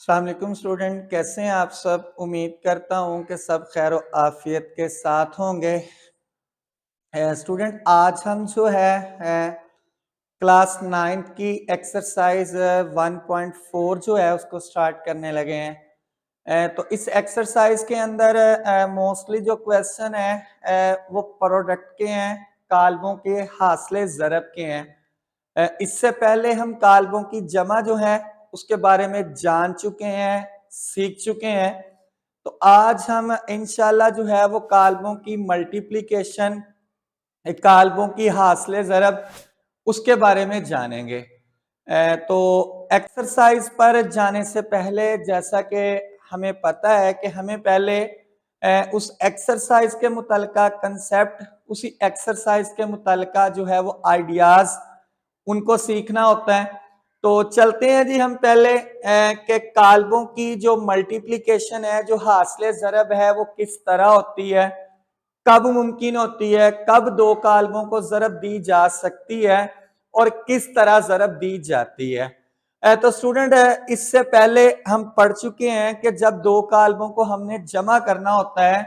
अस्सलाम वालेकुम स्टूडेंट, कैसे हैं आप सब। उम्मीद करता हूं कि सब खैर और आफियत के साथ होंगे। स्टूडेंट आज हम जो है क्लास 9 की एक्सरसाइज 1.4 जो है उसको स्टार्ट करने लगे हैं। तो इस एक्सरसाइज के अंदर मोस्टली जो क्वेश्चन है वो प्रोडक्ट के हैं, कालबों के, हासिले ज़रब के हैं। इससे पहले हम कालबों की जमा जो है उसके बारे में जान चुके हैं, सीख चुके हैं। तो आज हम इंशाल्लाह जो है वो कालबों की मल्टीप्लिकेशन, कालबों की हासिले ज़रब, उसके बारे में जानेंगे। तो एक्सरसाइज पर जाने से पहले जैसा कि हमें पता है कि हमें पहले उस एक्सरसाइज के मुतलका कंसेप्ट, उसी एक्सरसाइज के मुतलका जो है वो आइडियाज उनको सीखना होता है। तो चलते हैं जी हम पहले के कालबों की जो मल्टीप्लिकेशन है, जो हासिले ज़रब है, वो किस तरह होती है, कब मुमकिन होती है, कब दो कालबों को ज़रब दी जा सकती है और किस तरह ज़रब दी जाती है। तो स्टूडेंट इससे पहले हम पढ़ चुके हैं कि जब दो कालबों को हमने जमा करना होता है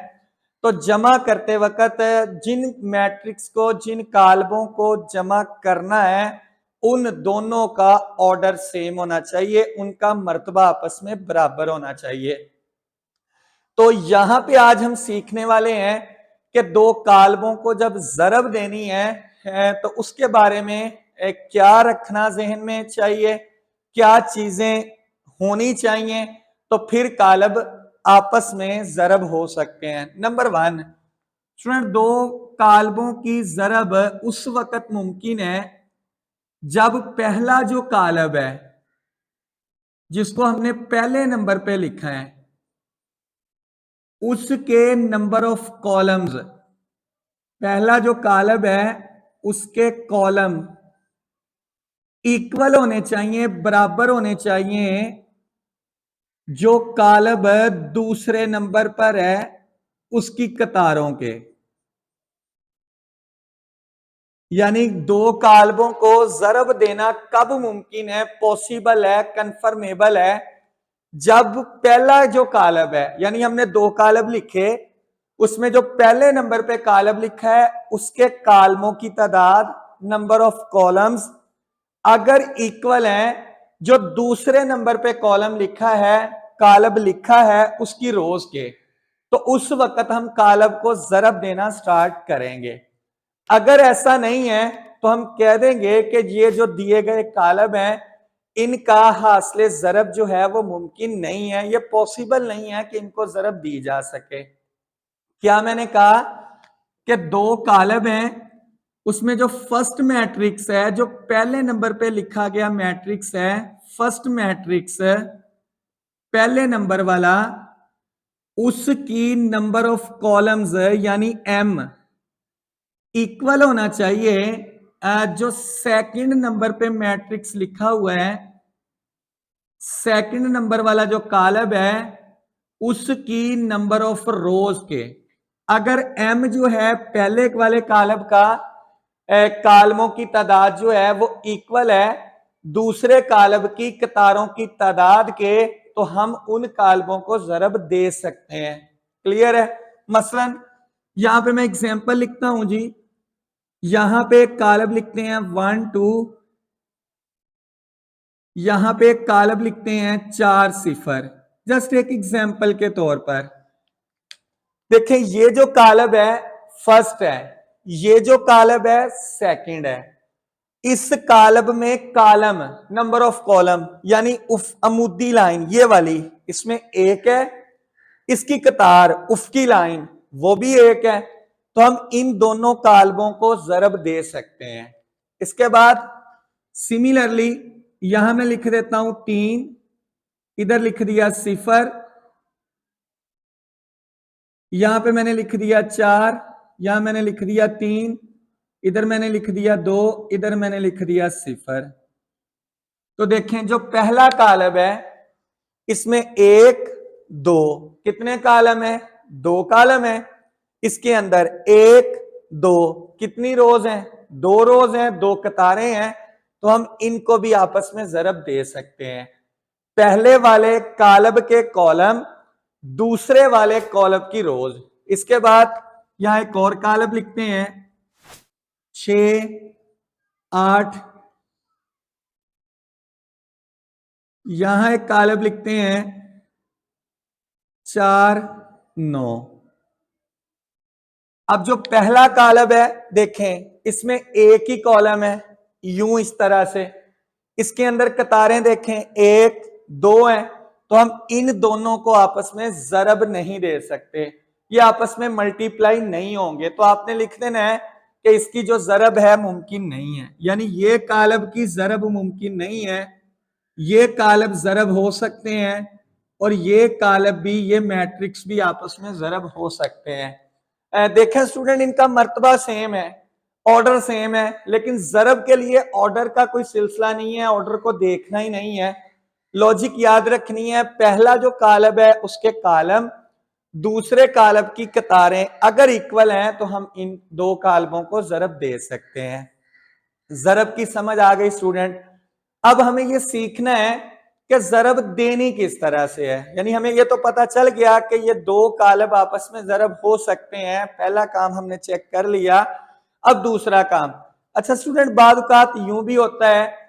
तो जमा करते वक्त जिन मैट्रिक्स को, जिन कालबों को जमा करना है उन दोनों का ऑर्डर सेम होना चाहिए, उनका मर्तबा आपस में बराबर होना चाहिए। तो यहां पे आज हम सीखने वाले हैं कि दो कालबों को जब ज़रब देनी है तो उसके बारे में क्या रखना जहन में चाहिए, क्या चीजें होनी चाहिए, तो फिर कालब आपस में ज़रब हो सकते हैं। नंबर 1 स्टूडेंट, दो कालबों की ज़रब उस वक्त मुमकिन है जब पहला जो कालब है जिसको हमने पहले नंबर पे लिखा है उसके नंबर ऑफ कॉलम्स, पहला जो कालब है उसके कॉलम इक्वल होने चाहिए, बराबर होने चाहिए जो कालब दूसरे नंबर पर है उसकी कतारों के। यानी दो कालबों को ज़रब देना कब मुमकिन है, पॉसिबल है, कंफर्मेबल है, जब पहला जो कालब है, यानी हमने दो कालब लिखे, उसमें जो पहले नंबर पे कालब लिखा है उसके कालमों की तादाद, नंबर ऑफ कॉलम्स, अगर इक्वल है जो दूसरे नंबर पे कॉलम लिखा है, कालब लिखा है उसकी रोज के, तो उस वक्त हम कालब को ज़रब देना स्टार्ट करेंगे। अगर ऐसा नहीं है तो हम कह देंगे कि ये जो दिए गए कालब हैं इनका हासिले ज़रब जो है वो मुमकिन नहीं है, ये पॉसिबल नहीं है कि इनको ज़रब दी जा सके। क्या मैंने कहा कि दो कालब हैं, उसमें जो फर्स्ट मैट्रिक्स है, जो पहले नंबर पे लिखा गया मैट्रिक्स है, फर्स्ट मैट्रिक्स पहले नंबर वाला, उसकी नंबर ऑफ कॉलम्स यानी एम इक्वल होना चाहिए जो सेकंड नंबर पे मैट्रिक्स लिखा हुआ है, सेकंड नंबर वाला जो कालब है उसकी नंबर ऑफ रोज के। अगर एम जो है पहले वाले कालब का कालमों की तादाद जो है वो इक्वल है दूसरे कालब की कतारों की तादाद के, तो हम उन कालबों को ज़रब दे सकते हैं। क्लियर है। मसलन यहां पे मैं एग्जांपल लिखता हूं जी, यहां पे एक कालब लिखते हैं 1 2, यहां पे एक कालब लिखते हैं 4 0। जस्ट एक एग्जांपल के तौर पर देखें, ये जो कालब है फर्स्ट है, ये जो कालब है सेकंड है। इस कालब में कालम, नंबर ऑफ कॉलम यानी उफ अमूदी लाइन ये वाली, इसमें एक है, इसकी कतार उफकी लाइन वो भी एक है, तो हम इन दोनों कालबों को ज़रब दे सकते हैं। इसके बाद सिमिलरली यहां मैं लिख देता हूं 3, इधर लिख दिया 0, यहां पे मैंने लिख दिया 4, यहां मैंने लिख दिया 3, इधर मैंने लिख दिया 2, इधर मैंने लिख दिया 0। तो देखें जो पहला कालम है इसमें 1 2, कितने कालम है, 2 कालम है। इसके अंदर 1 2, कितनी रोज हैं, 2 रोज हैं, 2 कतारें हैं, तो हम इनको भी आपस में ज़रब दे सकते हैं। पहले वाले कॉलम के कॉलम, दूसरे वाले कॉलम की रोज। इसके बाद यहां एक और कॉलम लिखते हैं 6 8, यहां एक कॉलम लिखते हैं 4 9। अब जो पहला कॉलम है देखें, इसमें एक ही कॉलम है यूं इस तरह से, इसके अंदर कतारें देखें 1 2 है, तो हम इन दोनों को आपस में जरब नहीं दे सकते, ये आपस में मल्टीप्लाई नहीं होंगे। तो आपने लिख देना है कि इसकी जो जरब है मुमकिन नहीं है, यानी ये कॉलम की जरब मुमकिन नहीं है, ये कॉलम जरब हो सकते हैं और ये कॉलम भी, ये मैट्रिक्स भी आपस में जरब हो सकते हैं। देखें स्टूडेंट, इनका मर्तबा सेम है, ऑर्डर सेम है, लेकिन जरब के लिए ऑर्डर का कोई सिलसिला नहीं है, ऑर्डर को देखना ही नहीं है। लॉजिक याद रखनी है, पहला जो कॉलम है उसके कॉलम, दूसरे कॉलम की कतारें अगर इक्वल हैं तो हम इन दो कॉलमों को जरब दे सकते हैं। जरब की समझ आ गई स्टूडेंट। अब हमें यह सीखना है कि जरब देनी किस तरह से है, यानी हमें यह तो पता चल गया कि ये दो कॉलम आपस में जरब हो सकते हैं, पहला काम हमने चेक कर लिया। अब दूसरा काम, अच्छा स्टूडेंट, बाद औक़ात यूं भी होता है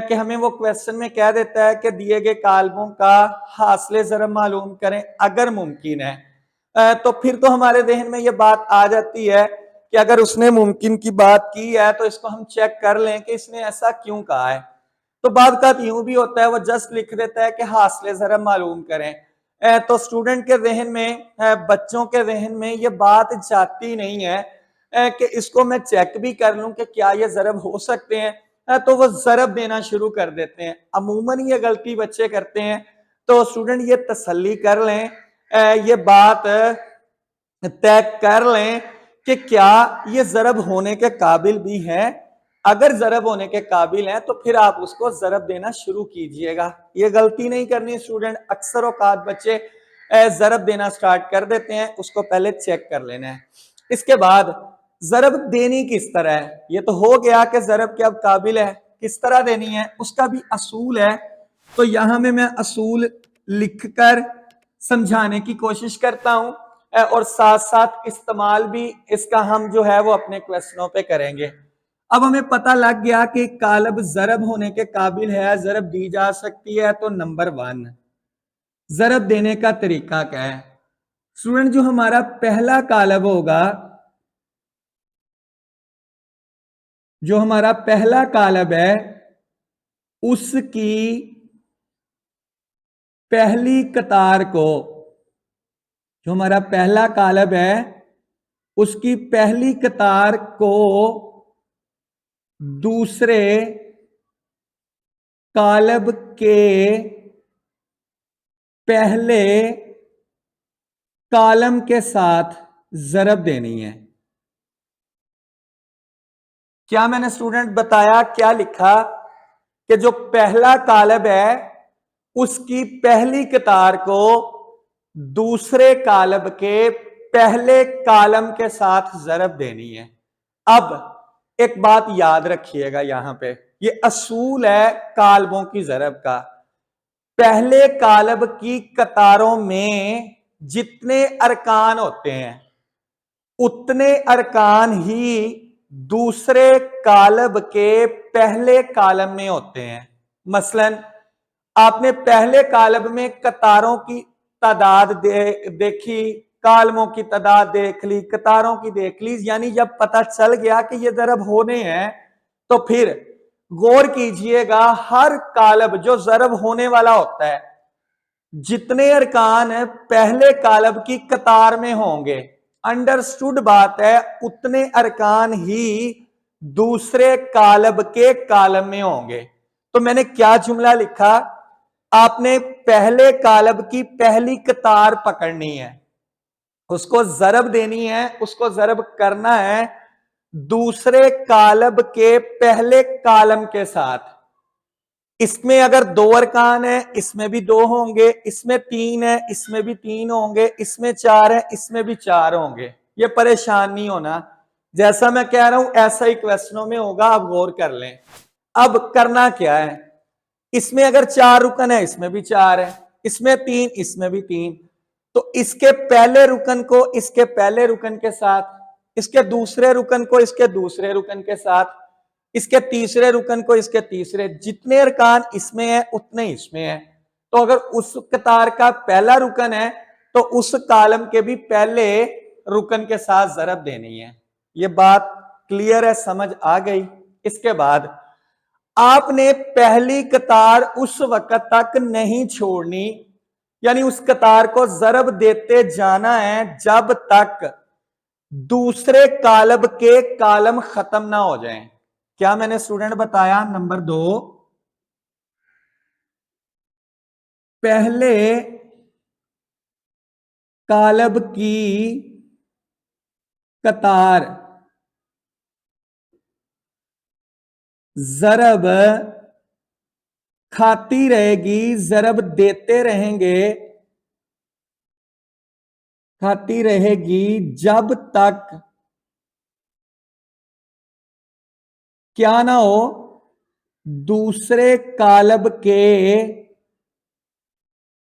कि हमें वो क्वेश्चन में कह देता है कि दिए गए कॉलमों का हासिल जरब मालूम करें अगर मुमकिन है। तो फिर तो हमारे जहन में ये बात आ जाती है कि अगर उसने मुमकिन की बात की है तो इसको हम चेक कर लें कि इसने ऐसा क्यों कहा है। तो बाद का यूं भी होता है, वो जस्ट लिख देता है कि हासिल जरब मालूम करें। तो स्टूडेंट के जहन में, बच्चों के जहन में ये बात जाती नहीं है कि इसको मैं चेक भी कर लूं कि क्या ये जरब हो सकते हैं, तो वो जरब देना शुरू कर देते हैं। अमूमन ये गलती बच्चे करते हैं। तो स्टूडेंट ये तसल्ली कर लें, ये बात तय कर लें कि क्या ये जरब होने के काबिल भी है। अगर जरब होने के काबिल है तो फिर आप उसको जरब देना शुरू कीजिएगा। ये गलती नहीं करनी स्टूडेंट, अक्सर औकात बच्चे जरब देना स्टार्ट कर देते हैं, उसको पहले चेक कर लेना है। इसके बाद जरब देनी किस तरह है, ये तो हो गया कि जरब के अब काबिल है, किस तरह देनी है उसका भी असूल है। तो यहां में मैं असूल लिखकर समझाने की कोशिश करता हूं और साथ साथ इस्तेमाल भी इसका हम जो है वो अपने क्वेश्चनों पे करेंगे। अब हमें पता लग गया कि कॉलम जरब होने के काबिल है, जरब दी जा सकती है। तो नंबर 1, जरब देने का तरीका क्या है स्टूडेंट? जो हमारा पहला कॉलम होगा, जो हमारा पहला कॉलम है उसकी पहली कतार को, जो हमारा पहला कॉलम है उसकी पहली कतार को दूसरे कॉलम के पहले कॉलम के साथ जरब देनी है। क्या मैंने स्टूडेंट बताया, क्या लिखा कि जो पहला कॉलम है उसकी पहली कतार को दूसरे कॉलम के पहले कॉलम के साथ जरब देनी है। अब एक बात याद रखिएगा, यहां पे ये असूल है कॉलमों की जरब का। पहले कॉलम की कतारों में जितने अरकान होते हैं उतने अरकान ही दूसरे कॉलम के पहले कॉलम में होते हैं। मसलन आपने पहले कॉलम में कतारों की तादाद देखी, कॉलमों की तादाद देख ली, कतारों की देख ली, यानी जब पता चल गया कि ये जरब होने हैं तो फिर गौर कीजिएगा, हर कॉलम जो जरब होने वाला होता है जितने अरकान पहले कॉलम की कतार में होंगे, अंडरस्टूड बात है, उतने अरकान ही दूसरे कॉलम के कॉलम में होंगे। तो मैंने क्या जुमला लिखा, आपने पहले कॉलम की पहली कतार पकड़नी है, उसको जरब देनी है, उसको जरब करना है दूसरे कॉलम के पहले कॉलम के साथ। इसमें अगर 2 अरकान है इसमें भी 2 होंगे, इसमें 3 है इसमें भी 3 होंगे, इसमें 4 है इसमें भी 4 होंगे। ये परेशान नहीं होना, जैसा मैं कह रहा हूं ऐसा ही क्वेश्चनों में होगा, आप गौर कर लें। अब करना क्या है, इसमें अगर 4 रुकन है, इसमें भी 4 है, इसमें 3, इसमें भी 3, तो इसके पहले रुकन को इसके पहले रुकन के साथ, इसके दूसरे रुकन को इसके दूसरे रुकन के साथ, इसके तीसरे रुकन को इसके तीसरे, जितने अरकान इसमें है उतने इसमें है। तो अगर उस कतार का पहला रुकन है तो उस कॉलम के भी पहले रुकन के साथ जरब देनी है। ये बात क्लियर है, समझ आ गई। इसके बाद आपने पहली कतार उस वक्त तक नहीं छोड़नी, यानी उस कतार को जरब देते जाना है जब तक दूसरे कालब के कालम खत्म ना हो जाएं। क्या मैंने स्टूडेंट बताया? नंबर 2, पहले कालब की कतार जरब खाती रहेगी, जरब देते रहेंगे, खाती रहेगी जब तक क्या ना हो दूसरे कालब के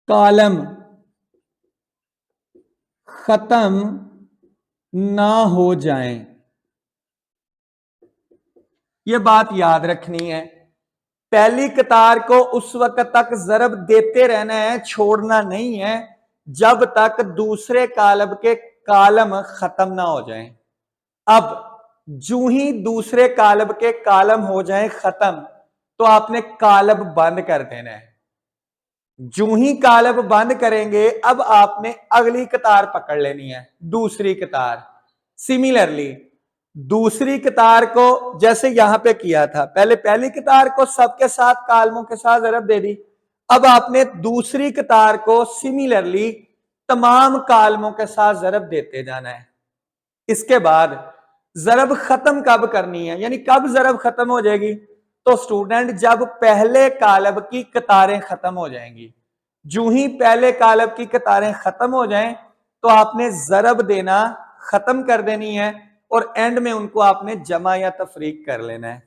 कॉलम खत्म ना हो जाएं। ये बात याद रखनी है। पहली कतार को उस वक्त तक जरब देते रहना है, छोड़ना नहीं है जब तक दूसरे कालब के कालम खत्म ना हो जाएं। अब जो ही दूसरे कालब के कालम हो जाएं खत्म, तो आपने कालब बंद कर देना है। जो ही कालब बंद करेंगे, अब आपने अगली कतार पकड़ लेनी है, दूसरी कतार। सिमिलरली दूसरी कतार को जैसे यहां पे किया था, पहले पहली कतार को सबके साथ कालमों के साथ जरब दे दी, अब आपने दूसरी कतार को सिमिलरली तमाम कालमों के साथ जरब देते जाना है। इसके बाद जरब खत्म कब करनी है, यानी कब जरब खत्म हो जाएगी? तो स्टूडेंट जब पहले कालब की कतारें खत्म हो जाएंगी। जो ही पहले कालब की कतारें खत्म हो जाएं तो आपने जरब देना खत्म कर देनी है और एंड में उनको आपने जमा या तफरीक कर लेना है।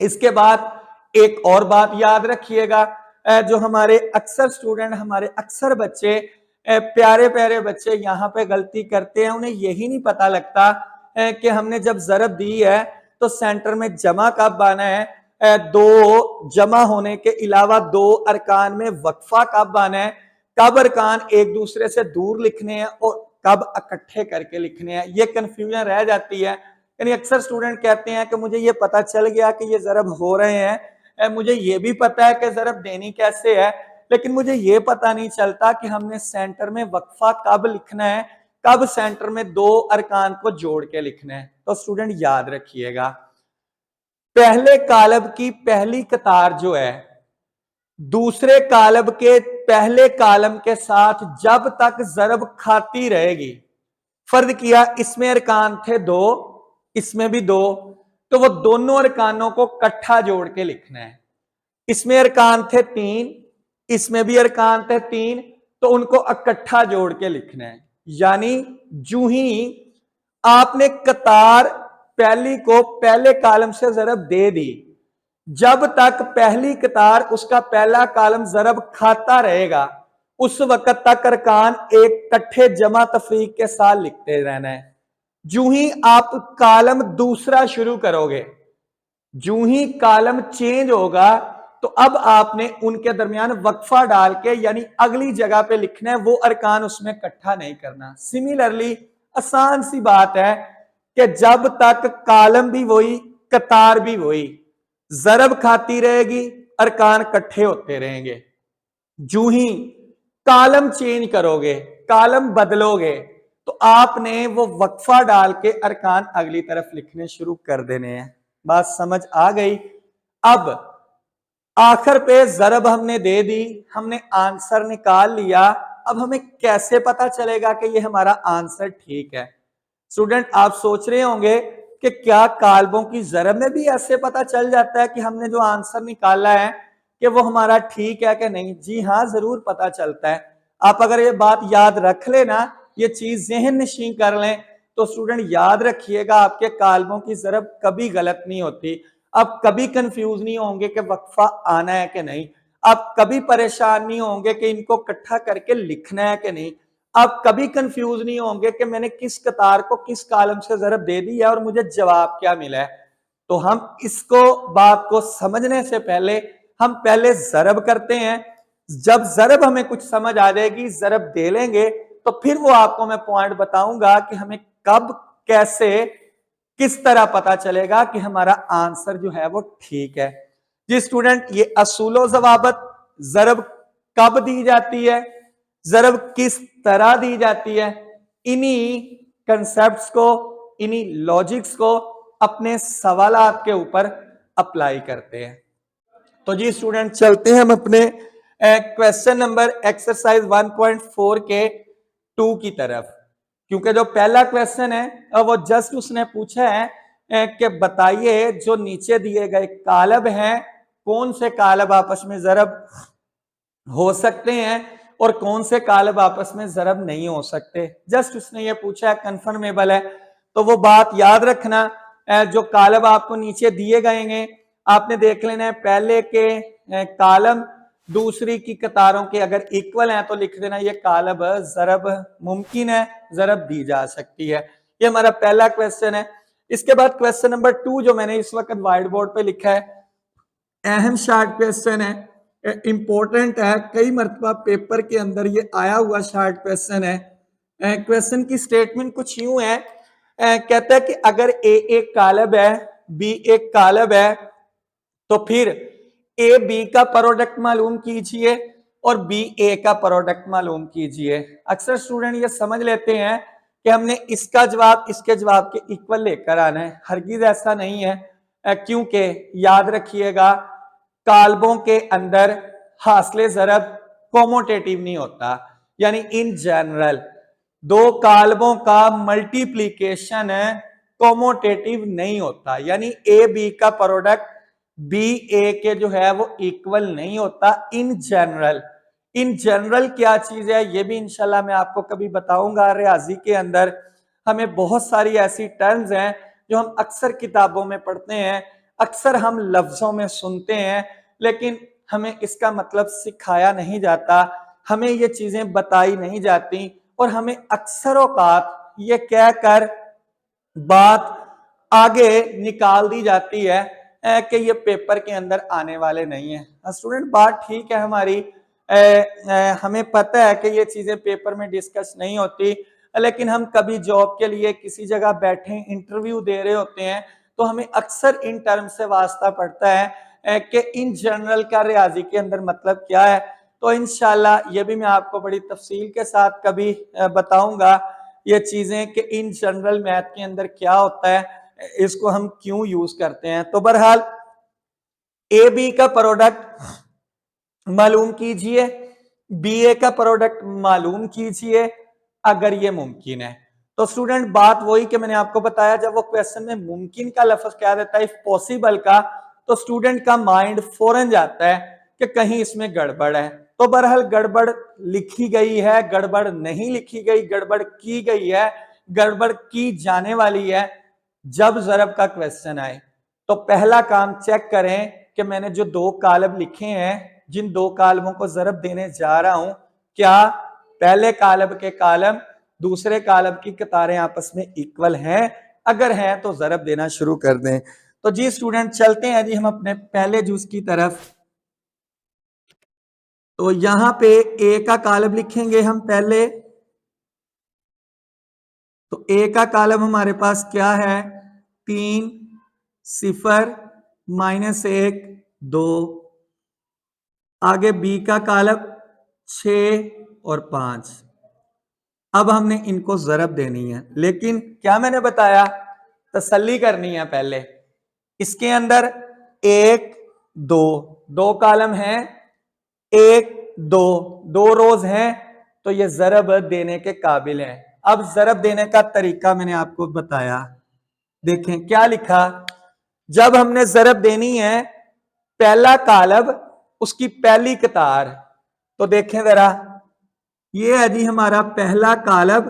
इसके बाद एक और बात याद रखिएगा, जो हमारे अक्सर स्टूडेंट, हमारे अक्सर बच्चे, प्यारे प्यारे बच्चे यहां पे गलती करते हैं, उन्हें यही नहीं पता लगता कि हमने जब जरब दी है तो सेंटर में जमा कब आना है, दो जमा होने के अलावा दो अरकान में वक्फा कब आना है, कब अरकान एक दूसरे से दूर लिखने हैं और कब इकट्ठे करके लिखने हैं। ये कंफ्यूजन रह जाती है। यानी अक्सर स्टूडेंट कहते हैं कि मुझे ये पता चल गया कि ये जरब हो रहे हैं, मुझे ये भी पता है कि जरब देनी कैसे है, लेकिन मुझे ये पता नहीं चलता कि हमने सेंटर में वक्फा कब लिखना है, कब सेंटर में दो अरकान को जोड़ के लिखना है। तो स्टूडेंट याद रखिएगा, पहले कालब की पहली कतार जो है दूसरे कालब के पहले कालम के साथ जब तक जरब खाती रहेगी, फर्ज किया इसमें अरकान थे 2, इसमें भी 2, तो वो दोनों अरकानों को इकट्ठा जोड़ के लिखना है। इसमें अरकान थे 3, इसमें भी अरकान थे 3, तो उनको इकट्ठा जोड़ के लिखना है। यानी जो ही आपने कतार पहली को पहले कालम से जरब दे दी, जब तक पहली कतार उसका पहला कालम जरब खाता रहेगा, उस वक्त तक अरकान एक इकट्ठे जमा तफरीक के साथ लिखते रहना है। जो ही आप कालम दूसरा शुरू करोगे, जो ही कालम चेंज होगा, तो अब आपने उनके दरमियान वक्फा डाल के यानी अगली जगह पे लिखना है, वो अरकान उसमें इकट्ठा नहीं करना। सिमिलरली आसान सी बात है कि जब तक कालम भी वही कतार भी वही, जरब खाती रहेगी, अरकान इकट्ठे होते रहेंगे। जो ही कालम चेंज करोगे, कालम बदलोगे, तो आपने वो वक्फा डाल के अरकान अगली तरफ लिखने शुरू कर देने हैं। बात समझ आ गई? अब आखिर पे जरब हमने दे दी, हमने आंसर निकाल लिया। अब हमें कैसे पता चलेगा कि ये हमारा आंसर ठीक है? स्टूडेंट आप सोच रहे होंगे कि क्या कालबों की जरब में भी ऐसे पता चल जाता है कि हमने जो आंसर निकाला है कि वो हमारा ठीक है कि नहीं? जी हाँ, जरूर पता चलता है। आप अगर ये बात याद रख लेना, ये चीज ज़हन नशीं कर लें, तो स्टूडेंट याद रखिएगा आपके कालबों की जरब कभी गलत नहीं होती। अब कभी कंफ्यूज नहीं होंगे कि वक्फा आना है कि नहीं, अब कभी परेशान नहीं होंगे कि इनको इकट्ठा करके लिखना है कि नहीं, अब कभी कंफ्यूज नहीं होंगे कि मैंने किस कतार को किस कॉलम से ज़रब दे दी है और मुझे जवाब क्या मिला है। तो हम इसको बात को समझने से पहले हम पहले ज़रब करते हैं। जब ज़रब हमें कुछ समझ आ जाएगी, ज़रब दे लेंगे, तो फिर वो आपको मैं पॉइंट बताऊंगा कि हमें कब कैसे किस तरह पता चलेगा कि हमारा आंसर जो है वो ठीक है। जी स्टूडेंट, ये असूलो ज़वाबत ज़रब कब दी जाती है, ज़रब किस तरह दी जाती है, इन्हीं कंसेप्ट्स को, इन्हीं लॉजिक्स को अपने सवालात के ऊपर अप्लाई करते हैं। तो जी स्टूडेंट, चलते हैं हम अपने क्वेश्चन नंबर एक्सरसाइज 1.4 के 2 की तरफ। क्योंकि जो पहला क्वेश्चन है वो जस्ट उसने पूछा है कि बताइए जो नीचे दिए गए कालब हैं, कौन से कालब आपस में ज़रब हो सकते हैं और कौन से कालब आपस में ज़रब नहीं हो सकते। जस्ट उसने ये पूछा है, कन्फर्मेबल है। तो वो बात याद रखना, जो कालब आपको नीचे दिए गए हैं आपने देख लेना है, पहले के कालम दूसरी की कतारों के अगर इक्वल हैं तो लिख देना ये कालब ज़रब मुमकिन है, ज़रब दी जा सकती है। ये हमारा पहला क्वेश्चन है। इसके बाद क्वेश्चन नंबर 2 जो मैंने इस वक्त व्हाइट बोर्ड पे लिखा है, अहम शार्ट क्वेश्चन है, इंपॉर्टेंट है, कई मरतबा पेपर के अंदर ये आया हुआ शार्ट क्वेश्चन है। क्वेश्चन की स्टेटमेंट कुछ यूं है, कहता है कि अगर ए एक कालब है, बी एक कालब है, तो फिर ए बी का प्रोडक्ट मालूम कीजिए और बी ए का प्रोडक्ट मालूम कीजिए। अक्सर स्टूडेंट ये समझ लेते हैं कि हमने इसका जवाब इसके जवाब के इक्वल लेकर आना है, हरगिज ऐसा नहीं है। क्योंकि याद रखिएगा, कालबों के अंदर हासिले ज़रब कोमोटेटिव नहीं होता, यानी इन जनरल दो कालबों का मल्टीप्लीकेशन कोमोटेटिव नहीं होता, यानी ए बी का प्रोडक्ट बी ए के जो है वो इक्वल नहीं होता इन जनरल। इन जनरल क्या चीज है ये भी इंशाल्लाह मैं आपको कभी बताऊंगा। रियाजी के अंदर हमें बहुत सारी ऐसी टर्म्स हैं जो हम अक्सर किताबों में पढ़ते हैं, अक्सर हम लफ्जों में सुनते हैं, लेकिन हमें इसका मतलब सिखाया नहीं जाता, हमें ये चीजें बताई नहीं जाती और हमें अक्सर औकात ये कहकर बात आगे निकाल दी जाती है कि ये पेपर के अंदर आने वाले नहीं है। स्टूडेंट, बात ठीक है हमारी, हमें पता है कि ये चीजें पेपर में डिस्कस नहीं होती, लेकिन हम कभी जॉब के लिए किसी जगह बैठे इंटरव्यू दे रहे होते हैं तो हमें अक्सर इन टर्म से वास्ता पड़ता है कि इन जनरल का रियाजी के अंदर मतलब क्या है। तो इंशाल्लाह ये भी मैं आपको बड़ी तफसील के साथ कभी बताऊंगा ये चीजें कि इन जनरल मैथ के अंदर क्या होता है, इसको हम क्यों यूज करते हैं। तो बहरहाल ए बी का प्रोडक्ट मालूम कीजिए, बी ए का प्रोडक्ट मालूम कीजिए अगर ये मुमकिन है। तो स्टूडेंट, बात वही कि मैंने आपको बताया, जब वो क्वेश्चन में मुमकिन का लफ्ज क्या देता है, इफ पॉसिबल का, तो स्टूडेंट का माइंड फौरन जाता है कि कहीं इसमें गड़बड़ है। तो बहरहाल गड़बड़ लिखी गई है, गड़बड़ नहीं लिखी गई, गड़बड़ की गई है, गड़बड़ की जाने वाली है। जब ज़रब का क्वेश्चन आए तो पहला काम चेक करें कि मैंने जो दो कालब लिखे हैं, जिन दो कालमों को ज़रब देने जा रहा हूं, क्या पहले कालब के कालम दूसरे कालब की कतारें आपस में इक्वल हैं? अगर हैं तो ज़रब देना शुरू कर दें। तो जी स्टूडेंट, चलते हैं जी हम अपने पहले जूस की तरफ। तो यहां पे ए का कालब लिखेंगे हम पहले। तो ए का कालम हमारे पास क्या है, 3 0 -1 2। आगे बी का कालम 6 और 5। अब हमने इनको ज़रब देनी है, लेकिन क्या मैंने बताया, तसल्ली करनी है पहले। इसके अंदर 1 2 दो कालम हैं, 1 2 दो रोज हैं, तो ये ज़रब देने के काबिल है। अब ज़रब देने का तरीका मैंने आपको बताया। देखें क्या लिखा, जब हमने ज़रब देनी है पहला कालब उसकी पहली कतार, तो देखें जरा, ये है जी हमारा पहला कालब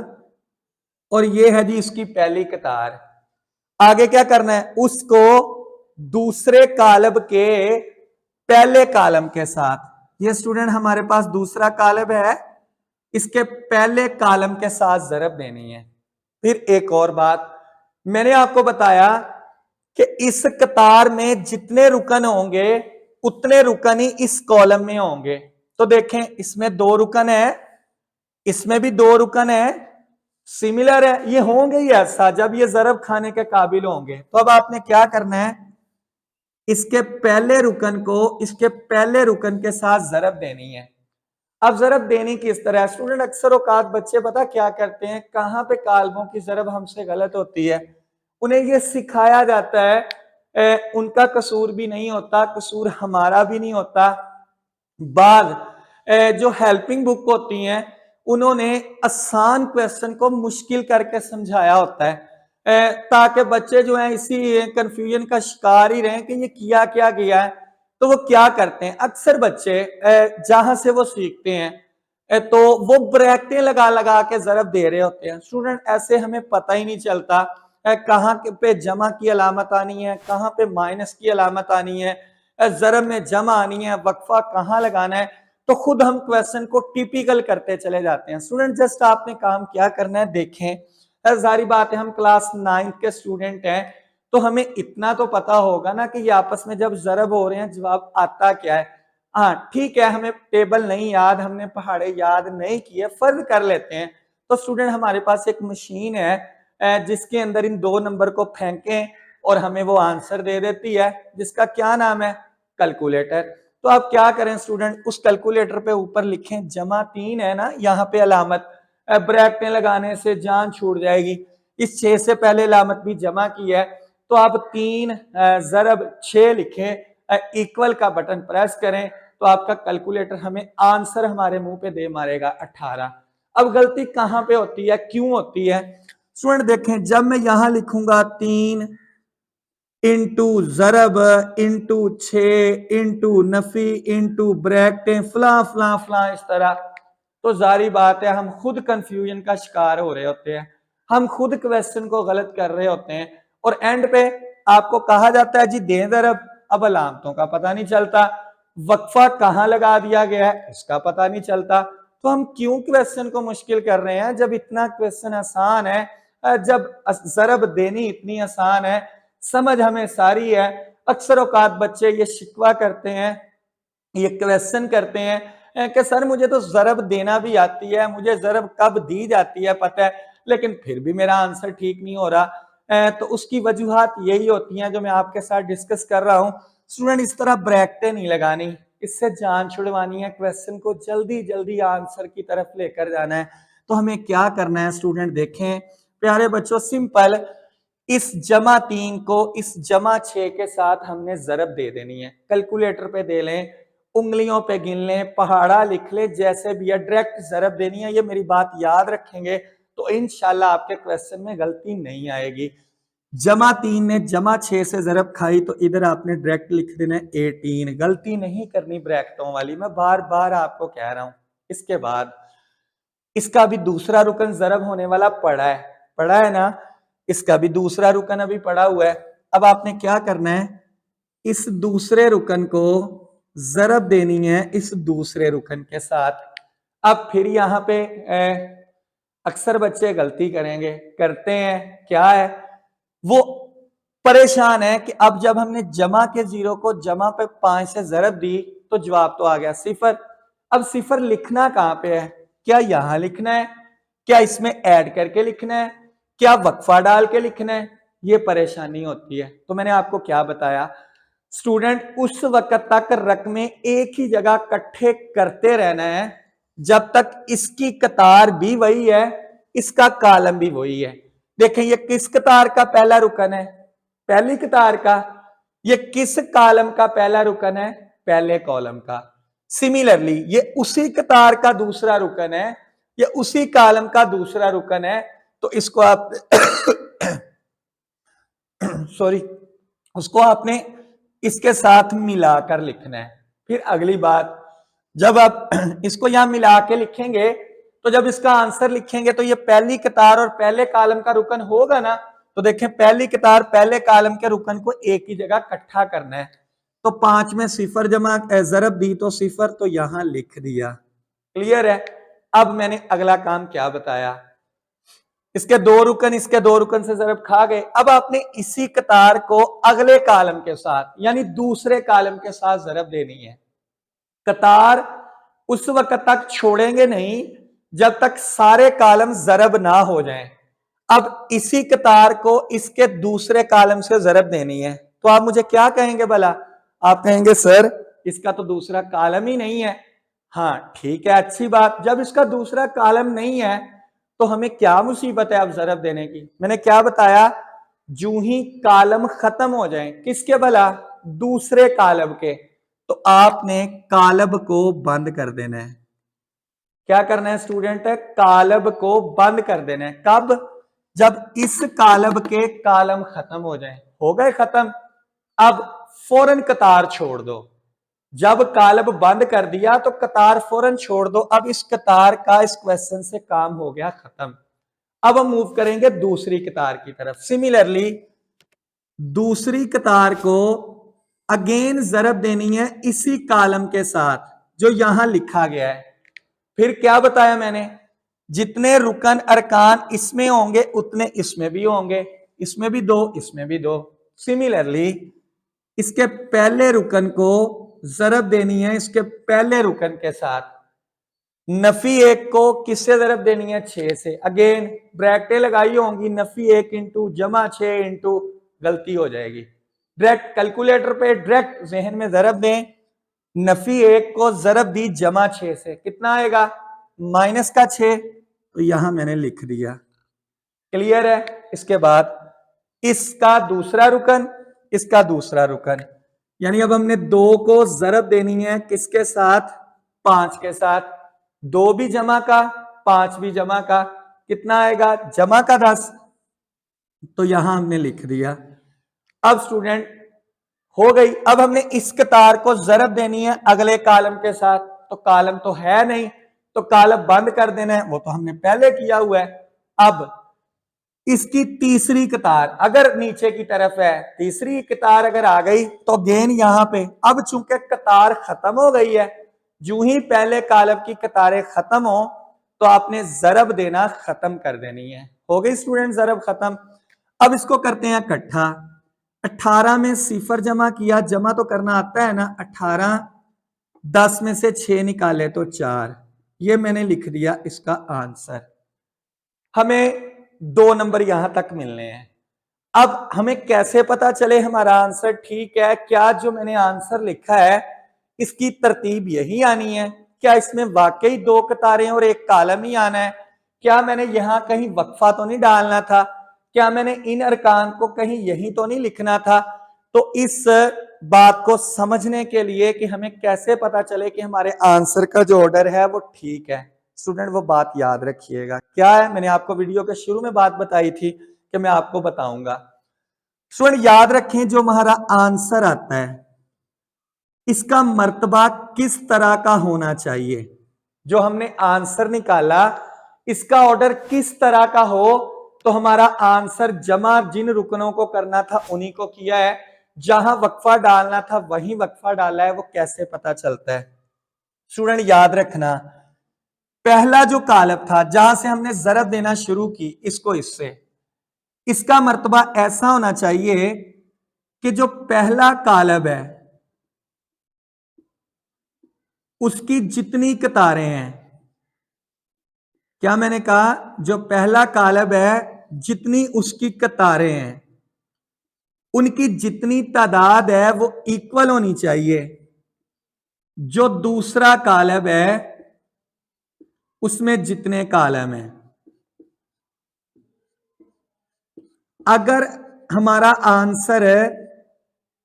और ये है जी इसकी पहली कतार। आगे क्या करना है, उसको दूसरे कालब के पहले कालम के साथ। ये स्टूडेंट हमारे पास दूसरा कालब है, इसके पहले कालम के साथ जरब देनी है। फिर एक और बात, मैंने आपको बताया कि इस कतार में जितने रुकन होंगे उतने रुकन ही इस कॉलम में होंगे। तो देखें, इसमें 2 रुकन है, इसमें भी 2 रुकन है, सिमिलर है, ये होंगे ही ऐसा जब ये जरब खाने के काबिल होंगे। तो अब आपने क्या करना है, इसके पहले रुकन को इसके पहले रुकन के साथ जरब देनी है। अब जरब देनी किस तरह है स्टूडेंट, अक्सर औकात बच्चे पता क्या करते हैं, कहां पे कालमों की जरब हमसे गलत होती है, उन्हें ये सिखाया जाता है, उनका कसूर भी नहीं होता, कसूर हमारा भी नहीं होता। बाद जो हेल्पिंग बुक होती हैं उन्होंने आसान क्वेश्चन को मुश्किल करके समझाया होता है, ताकि बच्चे जो हैं इसी कंफ्यूजन का शिकार ही रहें कि ये किया क्या गया है। तो वो क्या करते हैं, अक्सर बच्चे जहां से वो सीखते हैं तो वो ब्रैकेटें लगा लगा के जरब दे रहे होते हैं। स्टूडेंट ऐसे हमें पता ही नहीं चलता कहाँ पे जमा की अलामत आनी है, कहाँ पे माइनस की अलामत आनी है, जरब में जमा आनी है, वक्फा कहाँ लगाना है। तो खुद हम क्वेश्चन को टिपिकल करते चले जाते हैं। स्टूडेंट जस्ट आपने काम क्या करना है, देखें जारी बात है हम क्लास 9 के स्टूडेंट हैं, तो हमें इतना तो पता होगा ना कि ये आपस में जब जरब हो रहे हैं जवाब आता क्या है। हाँ ठीक है, हमें टेबल नहीं याद, हमने पहाड़े याद नहीं किए, फर्ज कर लेते हैं। तो स्टूडेंट हमारे पास एक मशीन है जिसके अंदर इन 2 नंबर को फेंकें और हमें वो आंसर दे देती है, जिसका क्या नाम है, कैलकुलेटर। तो आप क्या करें स्टूडेंट, उस कैलकुलेटर पे ऊपर लिखें जमा 3 है ना, यहाँ पे अलामत ब्रैकेटें लगाने से जान छूट जाएगी। इस 6 से पहले अलामत भी जमा की है, तो आप 3 जरब 6 लिखें, इक्वल का बटन प्रेस करें तो आपका कैलकुलेटर हमें आंसर हमारे मुंह पे दे मारेगा 18। अब गलती कहां पे होती है, क्यों होती है स्टूडेंट, देखें जब मैं यहां लिखूंगा 3 इंटू जरब इंटू 6 इंटू नफी इंटू ब्रैकेटें फला फला फला इस तरह, तो जारी बात है हम खुद कंफ्यूजन का शिकार हो रहे होते हैं, हम खुद क्वेश्चन को गलत कर रहे होते हैं। और एंड पे आपको कहा जाता है जी दें जरब, अब अलामतों का पता नहीं चलता, वक्फा कहां लगा दिया गया है इसका पता नहीं चलता। तो हम क्यों क्वेश्चन को मुश्किल कर रहे हैं जब इतना क्वेश्चन आसान है, जब जरब देनी इतनी आसान है, समझ हमें सारी है। अक्सर औकात बच्चे ये शिकवा करते हैं, ये क्वेश्चन करते हैं कि सर मुझे तो जरब देना भी आती है, मुझे जरब कब दी जाती है पता है, लेकिन फिर भी मेरा आंसर ठीक नहीं हो रहा। तो उसकी वजूहात यही होती हैं जो मैं आपके साथ डिस्कस कर रहा हूं। स्टूडेंट इस तरह ब्रैकेटें नहीं लगानी, इससे जान छुड़वानी है, क्वेश्चन को जल्दी जल्दी आंसर की तरफ लेकर जाना है। तो हमें क्या करना है स्टूडेंट, देखें प्यारे बच्चों, सिंपल इस जमा 3 को इस जमा 6 के साथ हमने जरब दे देनी है। कैलकुलेटर पे दे लें, उंगलियों पे गिन लें, पहाड़ा लिख ले, जैसे भी है, डायरेक्ट जरब देनी है। ये मेरी बात याद रखेंगे तो इंशाल्लाह आपके क्वेश्चन में गलती नहीं आएगी। जमा 3 ने जमा 6 से जरब खाई तो इधर आपने डायरेक्ट लिख देना 18, गलती नहीं करनी ब्रैकेटों वाली, मैं बार बार आपको कह रहा हूं। इसके बाद इसका भी दूसरा रुकन जरब होने वाला पड़ा है ना, इसका भी दूसरा रुकन अभी पड़ा हुआ है। अब आपने क्या करना है, इस दूसरे रुकन को जरब देनी है इस दूसरे रुकन के साथ। अब फिर यहां पे अक्सर बच्चे गलती करेंगे, करते हैं क्या है, वो परेशान है कि अब जब हमने जमा के 0 को जमा पे 5 से जरब दी तो जवाब तो आ गया 0। अब 0 लिखना कहां पे है, क्या यहां लिखना है, क्या इसमें ऐड करके लिखना है, क्या वक्फा डाल के लिखना है, ये परेशानी होती है। तो मैंने आपको क्या बताया स्टूडेंट, उस वक्त तक रकमें एक ही जगह इकट्ठे करते रहना है जब तक इसकी कतार भी वही है, इसका कॉलम भी वही है। देखें ये किस कतार का पहला रुकन है, पहली कतार का, ये किस कॉलम का पहला रुकन है, पहले कॉलम का। सिमिलरली ये उसी कतार का दूसरा रुकन है, ये उसी कॉलम का दूसरा रुकन है। तो इसको आप सॉरी, उसको आपने इसके साथ मिलाकर लिखना है। फिर अगली बात, जब आप इसको यहां मिला के लिखेंगे तो जब इसका आंसर लिखेंगे तो ये पहली कतार और पहले कॉलम का रुकन होगा ना, तो देखें पहली कतार पहले कॉलम के रुकन को एक ही जगह इकट्ठा करना है, तो 5 में सिफर जमा जरब दी तो सिफर, तो यहां लिख दिया। क्लियर है। अब मैंने अगला काम क्या बताया, इसके दो रुकन से जरब खा गए। अब आपने इसी कतार को अगले कॉलम के साथ यानी दूसरे कॉलम के साथ जरब देनी है। कतार उस वक्त तक छोड़ेंगे नहीं जब तक सारे कॉलम जरब ना हो जाएं। अब इसी कतार को इसके दूसरे कॉलम से जरब देनी है, तो आप मुझे क्या कहेंगे भला? आप कहेंगे सर इसका तो दूसरा कॉलम ही नहीं है। हाँ ठीक है, अच्छी बात। जब इसका दूसरा कॉलम नहीं है तो हमें क्या मुसीबत है अब जरब देने की? मैंने क्या बताया, जू ही कॉलम खत्म हो जाए, किसके भला? दूसरे कॉलम के, तो आपने कॉलम को बंद कर देना है। क्या करना है स्टूडेंट? कॉलम को बंद कर देना है। कब? जब इस कॉलम के कॉलम खत्म हो जाए। हो गए खत्म, अब फौरन कतार छोड़ दो। जब कॉलम बंद कर दिया तो कतार फौरन छोड़ दो। अब इस कतार का इस क्वेश्चन से काम हो गया खत्म। अब हम मूव करेंगे दूसरी कतार की तरफ। सिमिलरली दूसरी कतार को अगेन जरब देनी है इसी कॉलम के साथ जो यहां लिखा गया है। फिर क्या बताया मैंने, जितने रुकन अरकान इसमें होंगे उतने इसमें भी होंगे, इसमें भी दो, इसमें भी दो। सिमिलरली इसके पहले रुकन को जरब देनी है इसके पहले रुकन के साथ। नफी एक को किससे जरब देनी है? 6 से। अगेन ब्रैकेटें लगाई होंगी, नफी 1 इंटू जमा 6 इंटू, गलती हो जाएगी। डायरेक्ट कैलकुलेटर पे डायरेक्ट जहन में जरब दें। नफी 1 को जरब दी जमा 6 से, कितना आएगा? माइनस का 6, तो यहां मैंने लिख दिया। क्लियर है। इसके बाद इसका दूसरा रुकन, इसका दूसरा रुकन, यानी अब हमने 2 को जरब देनी है किसके साथ? 5 के साथ। 2 भी जमा का, 5 भी जमा का, कितना आएगा? जमा का 10, तो यहां हमने लिख दिया। अब स्टूडेंट हो गई। अब हमने इस कतार को जरब देनी है अगले कॉलम के साथ, तो कॉलम तो है नहीं, तो कॉलम बंद कर देना है, वो तो हमने पहले किया हुआ है। अब इसकी तीसरी कतार अगर नीचे की तरफ है, तीसरी कतार अगर आ गई तो गेन यहां पे। अब चूंकि कतार खत्म हो गई है, जो ही पहले कॉलम की कतारें खत्म हो तो आपने जरब देना खत्म कर देनी है। हो गई स्टूडेंट जरब खत्म। अब इसको करते हैं इकट्ठा। 18 में सिफर जमा किया, जमा तो करना आता है ना। 18 10 में से 6 निकाले तो 4, ये मैंने लिख दिया इसका आंसर। हमें 2 नंबर यहां तक मिलने हैं। अब हमें कैसे पता चले हमारा आंसर ठीक है? क्या जो मैंने आंसर लिखा है इसकी तरतीब यही आनी है? क्या इसमें वाकई 2 कतारें और 1 कॉलम ही आना है? क्या मैंने यहां कहीं वक्फा तो नहीं डालना था? क्या मैंने इन अरकान को कहीं यही तो नहीं लिखना था? तो इस बात को समझने के लिए कि हमें कैसे पता चले कि हमारे आंसर का जो ऑर्डर है वो ठीक है, स्टूडेंट वो बात याद रखिएगा। क्या है? मैंने आपको वीडियो के शुरू में बात बताई थी कि मैं आपको बताऊंगा। स्टूडेंट याद रखें, जो हमारा आंसर आता है इसका मर्तबा किस तरह का होना चाहिए। जो हमने आंसर निकाला इसका ऑर्डर किस तरह का हो तो हमारा आंसर जमा जिन रुकनों को करना था उन्हीं को किया है, जहां वक्फा डालना था वहीं वक्फा डाला है, वो कैसे पता चलता है? स्टूडेंट याद रखना, पहला जो कॉलम था जहां से हमने जरब देना शुरू की इसको इससे, इसका मर्तबा ऐसा होना चाहिए कि जो पहला कॉलम है उसकी जितनी कतारें हैं, क्या मैंने कहा? जो पहला कॉलम है जितनी उसकी कतारें हैं उनकी जितनी तादाद है वो इक्वल होनी चाहिए जो दूसरा कॉलम है उसमें जितने कॉलम हैं। अगर हमारा आंसर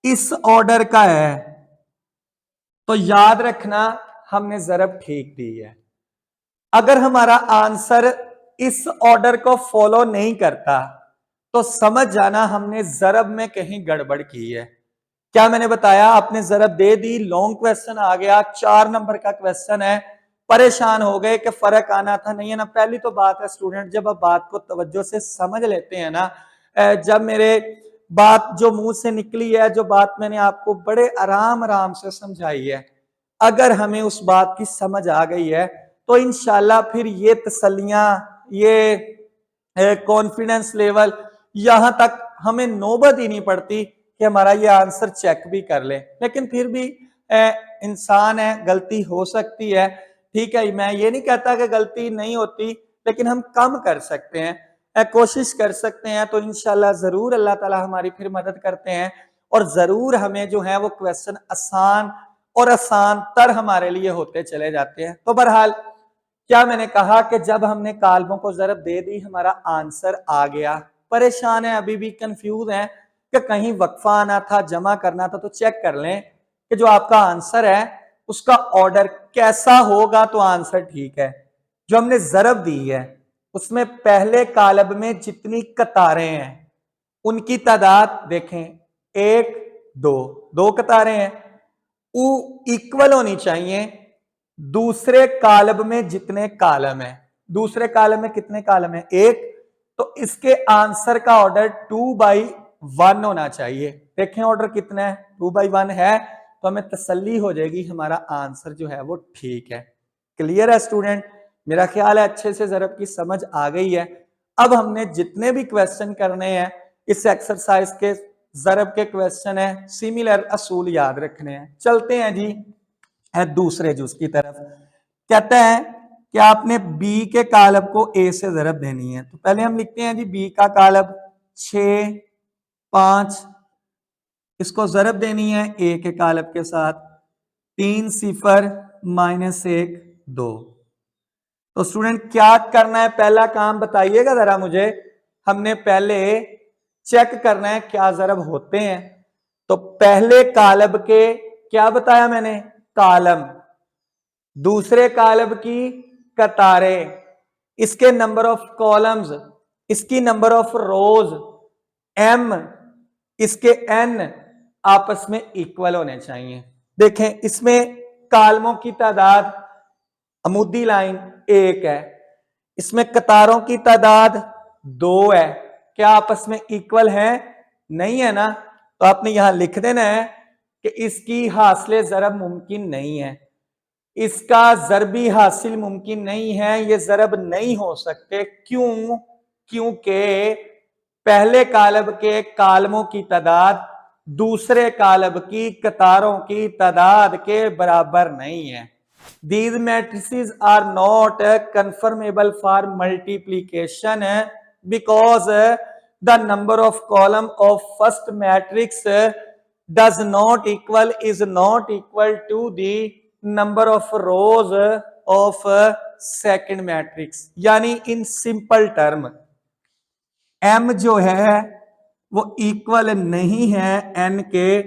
इस ऑर्डर का है तो याद रखना हमने जरब ठीक दी है। अगर हमारा आंसर इस ऑर्डर को फॉलो नहीं करता तो समझ जाना हमने जरब में कहीं गड़बड़ की है। क्या मैंने बताया? आपने जरब दे दी, लॉन्ग क्वेश्चन आ गया, 4 नंबर का क्वेश्चन है, परेशान हो गए कि फर्क आना था नहीं है ना। पहली तो बात है स्टूडेंट, जब आप बात को तवज्जो से समझ लेते हैं ना, जब मेरे बात जो मुंह से निकली है, जो बात मैंने आपको बड़े आराम आराम से समझाई है, अगर हमें उस बात की समझ आ गई है तो इंशाल्लाह फिर ये तसल्लियां, ये कॉन्फिडेंस लेवल, यहां तक हमें नौबत ही नहीं पड़ती कि हमारा ये आंसर चेक भी कर ले। लेकिन फिर भी इंसान है, गलती हो सकती है, ठीक है। मैं ये नहीं कहता कि गलती नहीं होती, लेकिन हम कम कर सकते हैं, कोशिश कर सकते हैं। तो इंशाल्लाह जरूर अल्लाह ताला हमारी फिर मदद करते हैं और जरूर हमें जो है वो क्वेश्चन आसान और आसान तर हमारे लिए होते चले जाते हैं। तो बहरहाल क्या मैंने कहा कि जब हमने कालमों को ज़रब दे दी, हमारा आंसर आ गया। परेशान है, अभी भी कंफ्यूज है कि कहीं वक्फा आना था, जमा करना था, तो चेक कर लें कि जो आपका आंसर है उसका ऑर्डर कैसा होगा तो आंसर ठीक है। जो हमने ज़रब दी है उसमें पहले कालब में जितनी कतारें हैं उनकी तादाद देखें, एक, दो कतारें हैं, उ इक्वल होनी चाहिए दूसरे कालम में जितने कालम है। दूसरे कालम में कितने कालम है? एक। तो इसके आंसर का ऑर्डर 2/1 होना चाहिए। देखें ऑर्डर कितना है, 2/1 है, तो हमें तसल्ली हो जाएगी, हमारा आंसर जो है वो ठीक है। क्लियर है स्टूडेंट? मेरा ख्याल है अच्छे से ज़रब की समझ आ गई है। अब हमने जितने भी क्वेश्चन करने हैं इस एक्सरसाइज के, ज़रब के क्वेश्चन है, सिमिलर असूल याद रखने हैं। चलते हैं जी है दूसरे जुज की तरफ। कहता है कि आपने बी के कालब को ए से ज़रब देनी है। तो पहले हम लिखते हैं जी बी का कालब 6, 5, इसको ज़रब देनी है ए के कालब के साथ 3 0 -1 2। तो स्टूडेंट क्या करना है, पहला काम बताइएगा जरा मुझे। हमने पहले चेक करना है क्या ज़रब होते हैं। तो पहले कालब के क्या बताया मैंने, कालम, दूसरे कालब की कतारें, इसके नंबर ऑफ कॉलम्स, इसकी नंबर ऑफ रोज m, इसके n आपस में इक्वल होने चाहिए। देखें इसमें कालमों की तादाद अमूदी लाइन 1 है, इसमें कतारों की तादाद 2 है। क्या आपस में इक्वल है? नहीं है ना। तो आपने यहां लिख देना है कि इसकी हासिल ज़रब मुमकिन नहीं है, इसका ज़रबी हासिल मुमकिन नहीं है, ये ज़रब नहीं हो सकते। क्यों? क्योंकि पहले कालब के कालमों की तादाद दूसरे कालब की कतारों की तादाद के बराबर नहीं है। These matrices are not conformable for multiplication because the number of column of first matrix does not equal, is not equal to the number of rows of second matrix। यानी इन सिंपल टर्म m जो है वो equal नहीं है n के,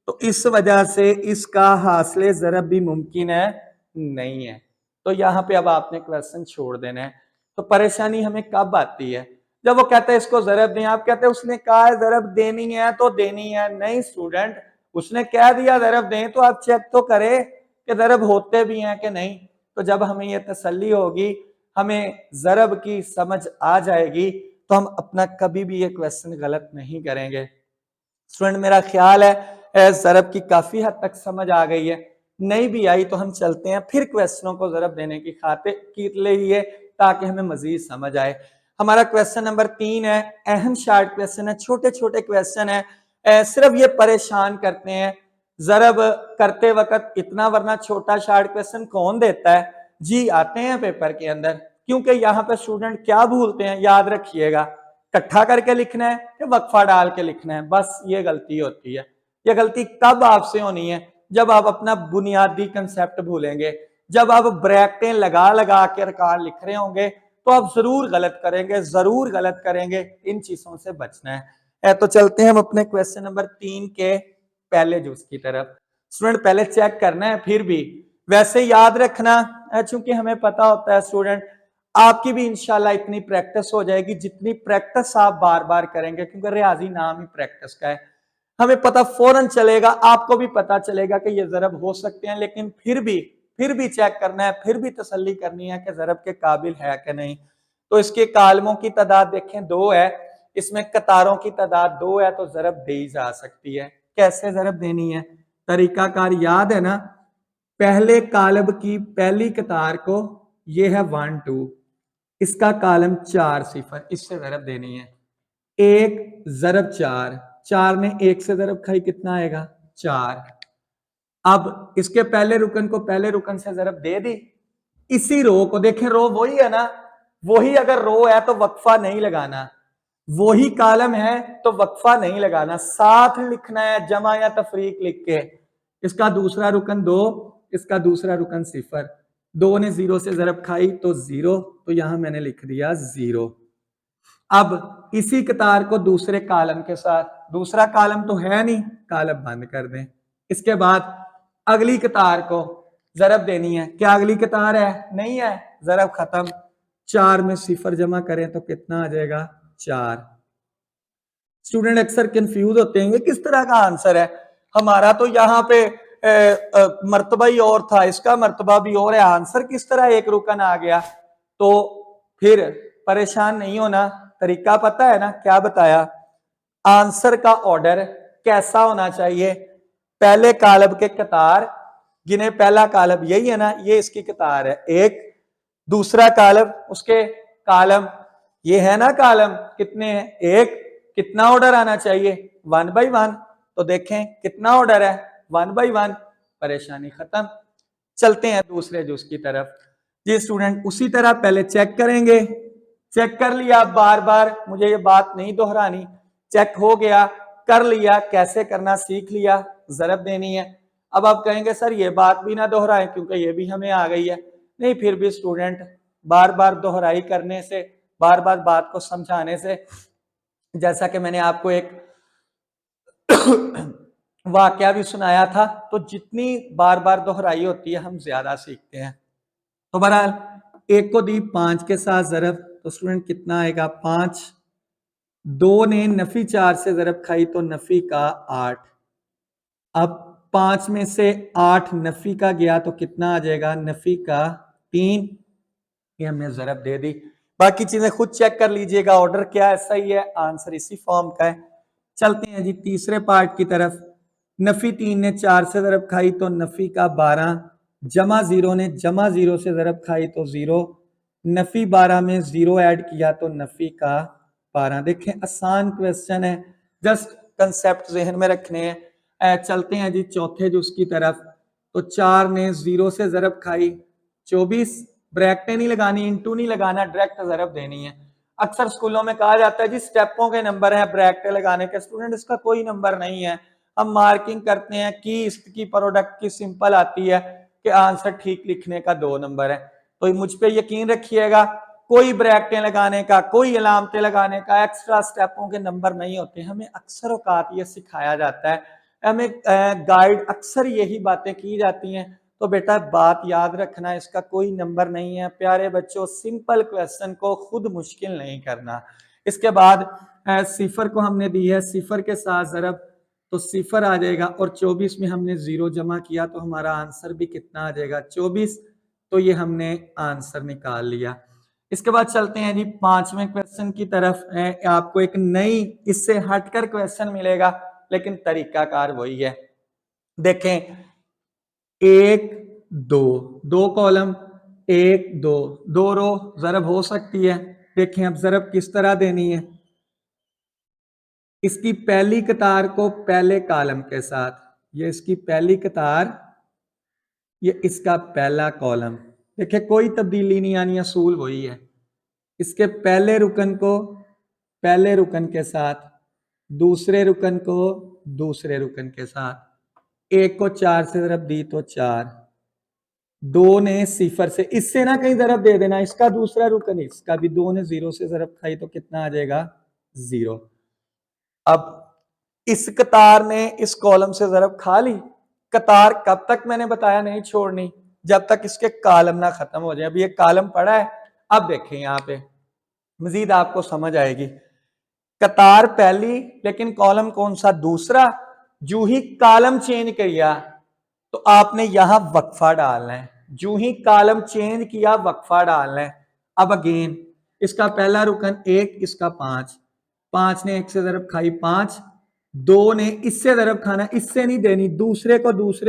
तो इस वजह से इसका हासिल ज़रब भी मुमकिन है नहीं है। तो यहां पे अब आपने क्वेश्चन छोड़ देना है। तो परेशानी हमें कब आती है? जब वो कहता है इसको ज़रब दें, आप कहते हैं उसने कहा है ज़रब देनी है तो देनी है। नहीं स्टूडेंट, उसने कह दिया ज़रब दें तो आप चेक तो करें कि ज़रब होते भी हैं कि नहीं। तो जब हमें यह तसल्ली होगी, हमें ज़रब की समझ आ जाएगी, तो हम अपना कभी भी ये क्वेश्चन गलत नहीं करेंगे। स्टूडेंट मेरा ख्याल है ज़रब की काफी हद तक समझ आ गई है। नहीं भी आई तो हम चलते हैं फिर क्वेश्चनों को ज़रब देने की खातिर के लिए, ताकि हमें मजीद समझ आए। हमारा क्वेश्चन नंबर 3 है, अहम शार्ट क्वेश्चन है, छोटे छोटे क्वेश्चन है, सिर्फ ये परेशान करते हैं ज़रब करते वक्त इतना, वरना छोटा शार्ट क्वेश्चन कौन देता है जी, आते हैं पेपर के अंदर। क्योंकि यहाँ पे स्टूडेंट क्या भूलते हैं, याद रखिएगा, इकट्ठा करके लिखना है या वक्फा डाल के लिखना है, बस ये गलती होती है। ये गलती तब आपसे होनी है जब आप अपना बुनियादी कंसेप्ट भूलेंगे। जब आप ब्रैकेटें लगा लगा के अरकान लिख रहे होंगे तो आप जरूर गलत करेंगे, जरूर गलत करेंगे। इन चीजों से बचना है। तो चलते हैं हम अपने क्वेश्चन नंबर 3 के पहले जुज की तरफ। स्टूडेंट पहले चेक करना है, फिर भी वैसे याद रखना, चूंकि हमें पता होता है स्टूडेंट आपकी भी इंशाल्लाह इतनी प्रैक्टिस हो जाएगी जितनी प्रैक्टिस आप बार बार करेंगे, क्योंकि रियाजी नाम ही प्रैक्टिस का है। हमें पता फौरन चलेगा, आपको भी पता चलेगा कि ये ज़रब हो सकते हैं, लेकिन फिर भी चेक करना है, फिर भी तसल्ली करनी है कि ज़रब के काबिल है कि नहीं। तो इसके कालमों की तादाद देखें 2 है, इसमें कतारों की तादाद 2 है तो जरब दी जा सकती है। कैसे जरब देनी है, तरीकाकार याद है ना, पहले कालब की पहली कतार को, ये है 1 2, इसका कालम 4 सिफर, इससे जरब देनी है। 1 जरब 4, 4 ने 1 से जरब खाई, कितना आएगा 4। अब इसके पहले रुकन को पहले रुकन से जरब दे दी, इसी रो को देखें, रो वही है ना, वही अगर रो है तो वक्फा नहीं लगाना, वही कालम है तो वक्फा नहीं लगाना, साथ लिखना है जमा या तफरीक लिख के। इसका दूसरा रुकन 2, इसका दूसरा रुकन सिफर, 2 ने 0 से जरब खाई तो 0, तो यहां मैंने लिख दिया 0। अब इसी कतार को दूसरे कालम के साथ, दूसरा कालम तो है नहीं, कालम बंद कर दें। इसके बाद अगली कतार को जरब देनी है, क्या अगली कतार है, नहीं है, जरब खत्म। 4 में सिफर जमा करें तो कितना आ जाएगा 4। स्टूडेंट अक्सर कंफ्यूज होते हैं किस तरह का आंसर है, हमारा तो यहाँ पे मर्तबा ही और था, इसका मर्तबा भी और है, आंसर किस तरह एक रुकन आ गया। तो फिर परेशान नहीं होना, तरीका पता है ना, क्या बताया, आंसर का ऑर्डर कैसा होना चाहिए, पहले कालब के कतार गिने, पहला कालब यही है ना, ये इसकी कतार है एक, दूसरा कालब उसके कालम, ये है ना कालम कितने हैं एक, कितना ऑर्डर आना चाहिए 1 बाई 1, तो देखें कितना ऑर्डर है 1 बाई 1, परेशानी खत्म। चलते हैं दूसरे जुज की तरफ जी स्टूडेंट, उसी तरह पहले चेक करेंगे, चेक कर लिया, बार बार मुझे ये बात नहीं दोहरानी, चेक हो गया, कर लिया, कैसे करना सीख लिया, जरब देनी है। अब आप कहेंगे सर ये बात भी ना दोहराएं क्योंकि ये भी हमें आ गई है, नहीं, फिर भी स्टूडेंट बार बार दोहराई करने से, बार बार बात को समझाने से, जैसा कि मैंने आपको एक वाकया भी सुनाया था, तो जितनी बार बार दोहराई होती है हम ज्यादा सीखते हैं। तो बहरहाल 1 को दी 5 के साथ जरब, तो स्टूडेंट कितना आएगा 5, 2 ने नफी 4 से जरब खाई तो नफी का 8, अब 5 में से 8 नफी का गया तो कितना आ जाएगा नफी का 3, ये हमने जरब दे दी। बाकी चीजें खुद चेक कर लीजिएगा, ऑर्डर क्या है, सही है, आंसर इसी फॉर्म का है। चलते हैं जी तीसरे पार्ट की तरफ, नफी 3 ने 4 से जरब खाई तो नफी का 12, जमा 0 ने जमा 0 से जरब खाई तो 0, नफी 12 में 0 ऐड किया तो नफी का 12। देखें आसान क्वेश्चन है, जस्ट कंसेप्ट जहन में रखने हैं। चलते हैं जी चौथे जुज की तरफ, तो 4 ने 0 से जरब खाई 24, ब्रैकेटें नहीं लगानी, इंटू नहीं लगाना, डायरेक्ट जरब देनी है। अक्सर स्कूलों में कहा जाता है जी स्टेपों के नंबर हैं ब्रैकेटें लगाने के, स्टूडेंट इसका कोई नंबर नहीं है, हम मार्किंग करते हैं की इसकी की प्रोडक्ट की, सिंपल आती है कि आंसर ठीक लिखने का 2 नंबर है। तो मुझ पे यकीन रखिएगा, कोई ब्रैकेटें लगाने का, कोई अलामतें लगाने का, एक्स्ट्रा स्टेपों के नंबर नहीं होते, हमें अक्सर औकात ये सिखाया जाता है, हमें गाइड अक्सर यही बातें की जाती हैं। तो बेटा बात याद रखना, इसका कोई नंबर नहीं है प्यारे बच्चों, सिंपल क्वेश्चन को खुद मुश्किल नहीं करना। इसके बाद सिफर को हमने दी है, सिफर के साथ जरब, तो सिफर आ जाएगा, और 24 में हमने 0 जमा किया तो हमारा आंसर भी कितना आ जाएगा 24, तो ये हमने आंसर निकाल लिया। इसके बाद चलते हैं जी 5वें क्वेश्चन की तरफ। आपको एक नई इससे हटकर क्वेश्चन मिलेगा लेकिन तरीकाकार वही है। देखें 1 2, 2 कॉलम, 1 2, 2 रो, जरब हो सकती है। देखें अब जरब किस तरह देनी है, इसकी पहली कतार को पहले कालम के साथ, ये इसकी पहली कतार, ये इसका पहला कॉलम, देखिए कोई तब्दीली नहीं आनी, असूल वही है। इसके पहले रुकन को पहले रुकन के साथ, दूसरे रुकन को दूसरे रुकन के साथ, 1 को 4 से जरब दी तो 4, 2 ने सिफर से, इससे ना कहीं जरब दे देना, इसका दूसरा रुकन, इसका भी 2 ने 0 से जरब खाई तो कितना आ जाएगा 0। अब इस कतार ने इस कॉलम से जरब खा ली, कतार कब तक मैंने बताया नहीं छोड़नी, जब तक इसके कालम ना खत्म हो जाए। अभी ये कालम पड़ा है, अब देखें यहाँ पे मजीद आपको समझ आएगी, कतार पहली लेकिन कॉलम कौन सा दूसरा, जो ही कालम चेंज किया तो आपने यहां वक्फा डालना है, जो ही कालम चेंज किया वक्फा डालना है। अब अगेन इसका पहला रुकन 1, इसका 5, 5 ने 1 से ज़रब खाई 5, 2 ने इससे ज़रब खाना, इससे नहीं देनी, दूसरे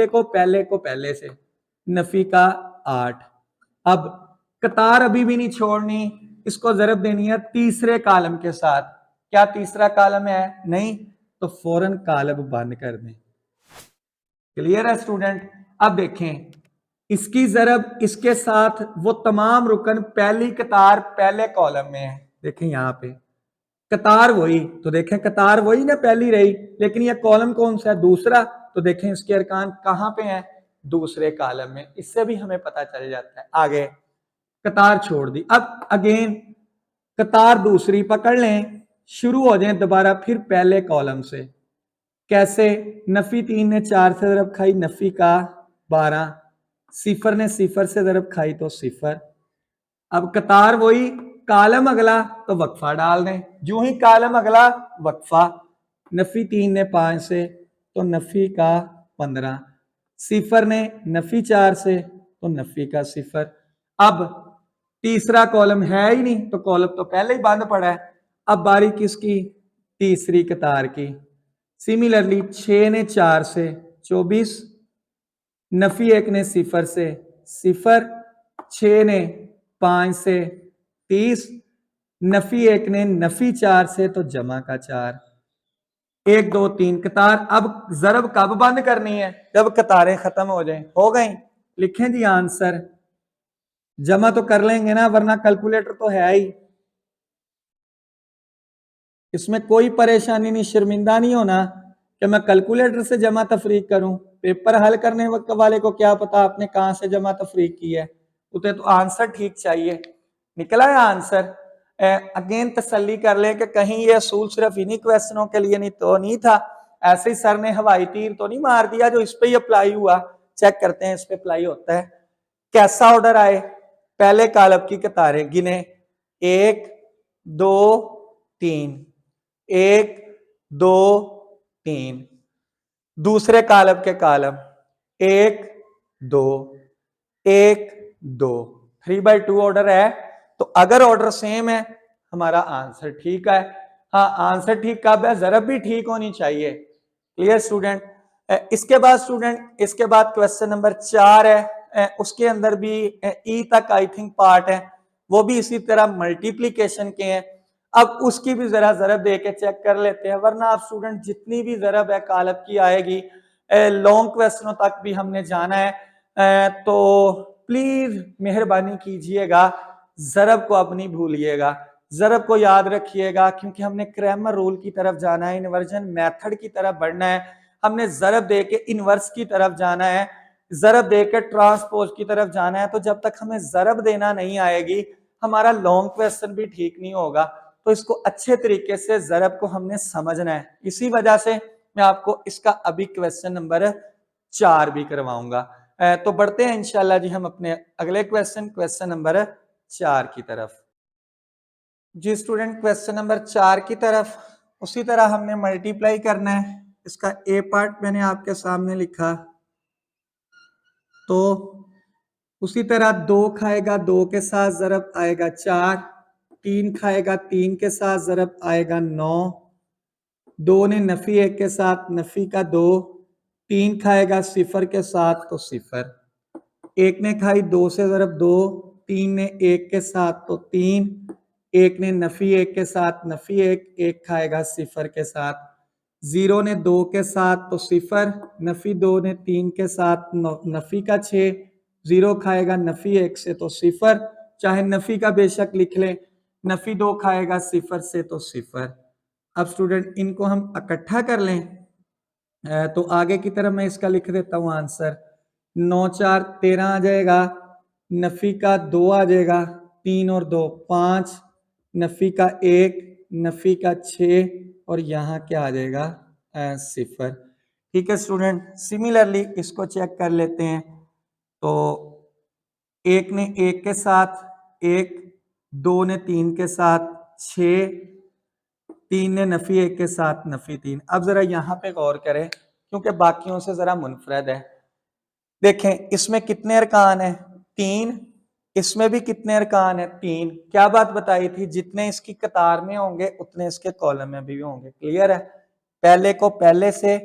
को पहले से, नफी का 8। अब कतार अभी भी नहीं छोड़नी, इसको ज़रब देनी है तीसरे कालम के साथ। क्या तीसरा कालम है? नहीं, तो फौरन कालम बंद कर दें। क्लियर है स्टूडेंट? अब देखें, इसकी ज़रब इसके साथ वो तमाम रुकन पहली कतार पहले कॉलम में है। देखें यहां पे कतार वही, तो देखें कतार वही ना पहली रही, लेकिन ये कॉलम कौन सा है? दूसरा। तो देखें इसके अरकान कहां पे हैं? दूसरे कॉलम में। इससे भी हमें पता चल जाता है। आगे कतार छोड़ दी, अब अगेन कतार दूसरी पकड़ लें, शुरू हो जाए दोबारा फिर पहले कॉलम से। कैसे? नफी 3 ने 4 से ज़रब खाई, नफी का 12, सिफर ने सिफर से ज़रब खाई तो सिफर। अब कतार वही, कालम अगला तो वक्फा डाल दें, जो ही कालम अगला वक्फा। नफी 3 ने 5 से तो नफी का 15, सिफर ने नफी 4 से तो नफी का सिफर। अब तीसरा कॉलम है ही नहीं, तो कॉलम तो पहले ही बंद पड़ा है। अब बारी किसकी? तीसरी कतार की। सिमिलरली 6 ने 4 से 24, नफी 1 ने सिफर से सिफर, 6 ने 5 से 30, नफी 1 ने नफी 4 से तो जमा का 4। 1 2 3 कतार। अब ज़रब कब बंद करनी है? जब कतारें खत्म हो जाएं। हो गई? लिखें जी आंसर। जमा तो कर लेंगे ना, वरना कैलकुलेटर तो है ही, इसमें कोई परेशानी नहीं, शर्मिंदा नहीं होना कि मैं कैलकुलेटर से जमा तफरीक करूं। पेपर हल करने वक्त वाले को क्या पता आपने कहां से जमा तफरीक की है, उसे तो आंसर ठीक चाहिए। निकला है आंसर? अगेन तसल्ली कर ले कि कहीं ये असूल सिर्फ इन्हीं क्वेश्चनों के लिए नहीं तो नहीं था, ऐसे ही सर ने हवाई तीर तो नहीं मार दिया जो इस पे ही अप्लाई हुआ। चेक करते हैं इस पे अप्लाई होता है। कैसा ऑर्डर आए? पहले कालम की कतारें गिने, 1 2 3, 1 2 3। दूसरे कालम के कालम 1 2 1 2, 3/2 ऑर्डर है। तो अगर ऑर्डर सेम है हमारा आंसर ठीक है। हाँ, आंसर ठीक कब है? ज़रब भी ठीक होनी चाहिए। Clear student? इसके बाद स्टूडेंट, इसके बाद क्वेश्चन नंबर 4 है, उसके अंदर भी ई तक आई थिंक पार्ट है, वो भी इसी तरह मल्टीप्लीकेशन के हैं। अब उसकी भी जरा ज़रब दे के चेक कर लेते हैं, वरना आप स्टूडेंट जितनी भी ज़रब है कालब की आएगी, लॉन्ग क्वेश्चनों तक भी हमने जाना है, तो प्लीज मेहरबानी कीजिएगा ज़रब को अब नहीं भूलिएगा, ज़रब को याद रखिएगा, क्योंकि हमने ग्रामर रूल की तरफ जाना है, इन्वर्जन मेथड की तरफ बढ़ना है, हमने ज़रब दे के इनवर्स की तरफ जाना है, ज़रब दे के ट्रांसपोज की तरफ जाना है। तो जब तक हमें ज़रब देना नहीं आएगी हमारा लॉन्ग क्वेश्चन भी ठीक नहीं होगा। तो इसको अच्छे तरीके से ज़रब को हमने समझना है। इसी वजह से मैं आपको इसका अभी क्वेश्चन नंबर 4 भी करवाऊंगा। तो बढ़ते हैं इंशाल्लाह जी हम अपने अगले क्वेश्चन नंबर 4 की तरफ। जी स्टूडेंट, क्वेश्चन नंबर 4 की तरफ उसी तरह हमने मल्टीप्लाई करना है। इसका ए पार्ट मैंने आपके सामने लिखा, तो उसी तरह 2 खाएगा 2 के साथ ज़रब आएगा 4, 3 खाएगा 3 के साथ ज़रब आएगा 9, 2 ने नफी 1 के साथ नफी का 2, 3 खाएगा सिफर के साथ तो सिफर, 1 ने खाई 2 से ज़रब 2, 3 ने 1 के साथ तो 3, 1 ने नफी 1 के साथ नफी 1, 1 खाएगा सिफर के साथ, 0 ने 2 के साथ तो सिफर, नफी 2 ने 3 के साथ नफी का 6, 0 खाएगा नफी 1 से तो सिफर, चाहे नफी का बेशक लिख लें, नफी 2 खाएगा सिफर से तो सिफर। अब स्टूडेंट इनको हम इकट्ठा कर लें, तो आगे की तरफ मैं इसका लिख देता हूँ आंसर, 9 4 13 आ जाएगा, नफी का 2 आ जाएगा, 3 और 2 5, नफी का 1, नफी का 6 और यहाँ क्या आ जाएगा? सिफर। ठीक है स्टूडेंट, सिमिलरली इसको चेक कर लेते हैं। तो 1 ने 1 के साथ 1, 2 ने 3 के साथ 6, 3 ने नफी 1 के साथ नफी 3। अब जरा यहाँ पे गौर करें क्योंकि बाकियों से जरा मुनफरद है। देखें इसमें कितने अरकान हैं? 3, इसमें भी कितने अरकान है? 3। क्या बात बताई थी? जितने इसकी कतार में होंगे उतने इसके कॉलम में भी होंगे। क्लियर है? पहले को पहले से,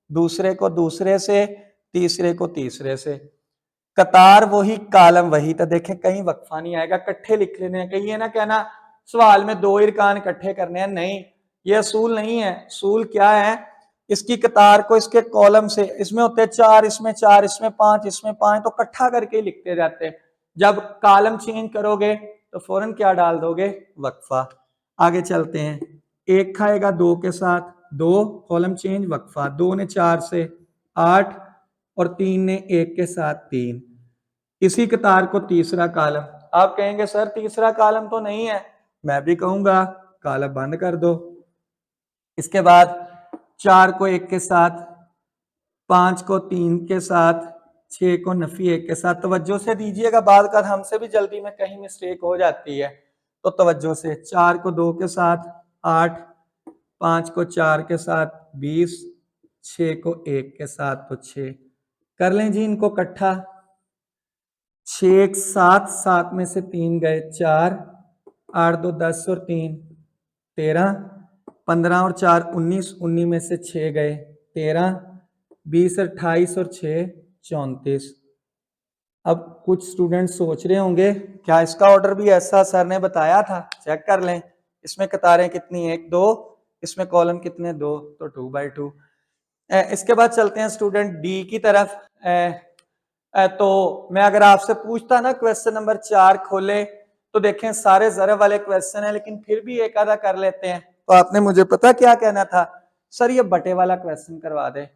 दूसरे को दूसरे से, तीसरे को तीसरे से। कतार वही, कालम वही। तो देखें कहीं वक्फा नहीं आएगा, इकट्ठे लिख लेने हैं। कहीं ये ना कहना सवाल में 2 अरकान इकट्ठे करने हैं, नहीं, ये असूल नहीं है। असूल क्या है? इसकी कतार को इसके कॉलम से, इसमें होते हैं 4, इसमें 4, इसमें 5, इसमें 5, तो इकट्ठा करके ही लिखते जाते हैं। जब कॉलम चेंज करोगे तो फौरन क्या डाल दोगे? वक्फा। आगे चलते हैं। 1 खाएगा 2 के साथ, 2 कॉलम चेंज, वक्फा। 2 ने 4 से 8 और 3 ने 1 के साथ 3। इसी कतार को तीसरा कॉलम। आप कहेंगे सर तीसरा कॉलम तो नहीं है, मैं भी कहूंगा कॉलम बंद कर दो। इसके बाद 4 को 1 के साथ, 5 को 3 के साथ, 6 को नफी 1 के साथ। तवज्जो से दीजिएगा, बाद का हमसे भी जल्दी में कहीं मिस्टेक हो जाती है, तो तवज्जो से। 4 को 2 के साथ 8, 5 को 4 के साथ 20, 6 को 1 के साथ तो 6। कर लें जी इनको इकट्ठा। 6 7, 7 में से 3 गए 4, 8 2 10 और 3 13, 15 और 4 19, 19 में से 6 गए 13, 20 28 और 6 34। अब कुछ स्टूडेंट सोच रहे होंगे क्या इसका ऑर्डर भी ऐसा सर ने बताया था? चेक कर लें। इसमें कतारें कितनी? 1 2, इसमें कॉलम कितने? 2, तो 2/2। इसके बाद चलते हैं स्टूडेंट डी की तरफ। तो मैं अगर आपसे पूछता ना क्वेश्चन नंबर 4 खोले, तो देखें सारे ज़रब वाले क्वेश्चन है, लेकिन फिर भी एक आधा कर लेते हैं। तो आपने मुझे पता क्या कहना था? सर ये बटे वाला क्वेश्चन करवा दे।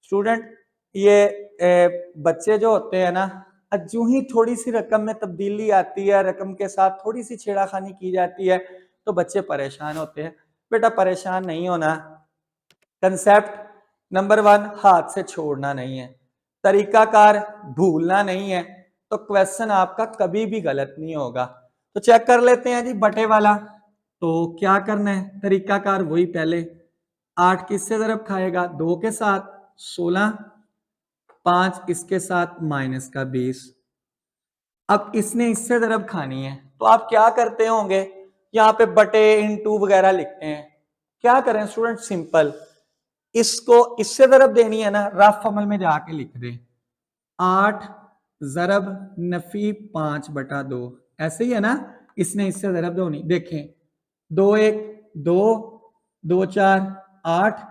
स्टूडेंट ये बच्चे जो होते हैं ना, जो ही थोड़ी सी रकम में तब्दीली आती है, रकम के साथ थोड़ी सी छेड़ाखानी की जाती है, तो बच्चे परेशान होते हैं। बेटा परेशान नहीं होना। कंसेप्ट नंबर 1 हाथ से छोड़ना नहीं है, तरीकाकार भूलना नहीं है, तो क्वेश्चन आपका कभी भी गलत नहीं होगा। तो चेक कर लेते हैं जी बटे वाला। तो क्या करना है? तरीकाकार वही पहले। 8 किससे ज़रब खाएगा? 2 के साथ 16, 5 इसके साथ माइनस का 20। अब इसने इससे ज़रब खानी है, तो आप क्या करते होंगे? यहाँ पे बटे इनटू वगैरह लिखते हैं। क्या करें स्टूडेंट? सिंपल, इसको इससे ज़रब देनी है ना, रफ अमल में जाके लिख दे 8 ज़रब नफी 5/2। ऐसे ही है ना, इसने इससे ज़रब होनी। देखें 2 1 2, 2 4 8,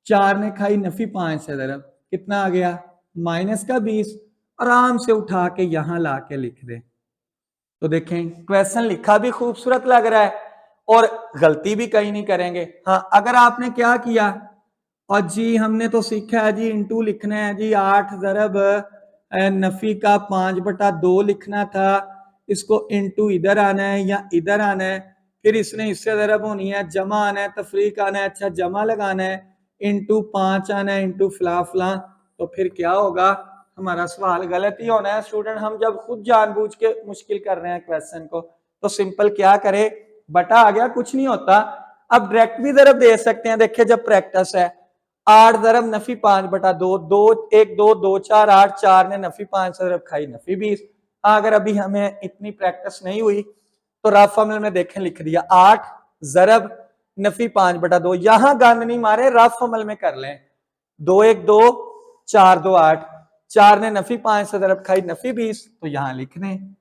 4 ने खाई नफी 5 से ज़रब, कितना आ गया? माइनस का 20। आराम से उठा के यहां ला के लिख दे। तो देखें क्वेश्चन लिखा भी खूबसूरत लग रहा है और गलती भी कहीं नहीं करेंगे। हाँ, अगर आपने क्या किया, और जी हमने तो सीखा है जी इंटू लिखना है जी, 8 ज़रब नफी का 5/2 लिखना था। इसको इंटू इधर आना है या इधर आना है, फिर इसने इससे ज़रब होनी है, जमा आना है, तफरीक आना है, अच्छा जमा लगाना है, इंटू 5 आना है, इंटू फला फला। तो फिर क्या होगा? हमारा सवाल गलत ही होना है स्टूडेंट। हम जब खुद जानबूझ के मुश्किल कर रहे हैं क्वेश्चन को, तो सिंपल क्या करे, बटा आ गया, कुछ नहीं होता। अब डायरेक्ट भी ज़रब दे सकते हैं। देखिए जब प्रैक्टिस है, 8 ज़रब नफी 5/2, 2 1 2 2 4 8, 4 ने नफी 5 से ज़रब खाई नफी 20। अगर अभी हमें इतनी प्रैक्टिस नहीं हुई तो रफ अमल में देखें लिख दिया 8 ज़रब नफी 5/2। यहां गंद नहीं मारे, रफ अमल में कर लें। 2 1 2, 4 2 8, 4 ने नफी 5 से ज़रब खाई नफी 20, तो यहां लिख दें।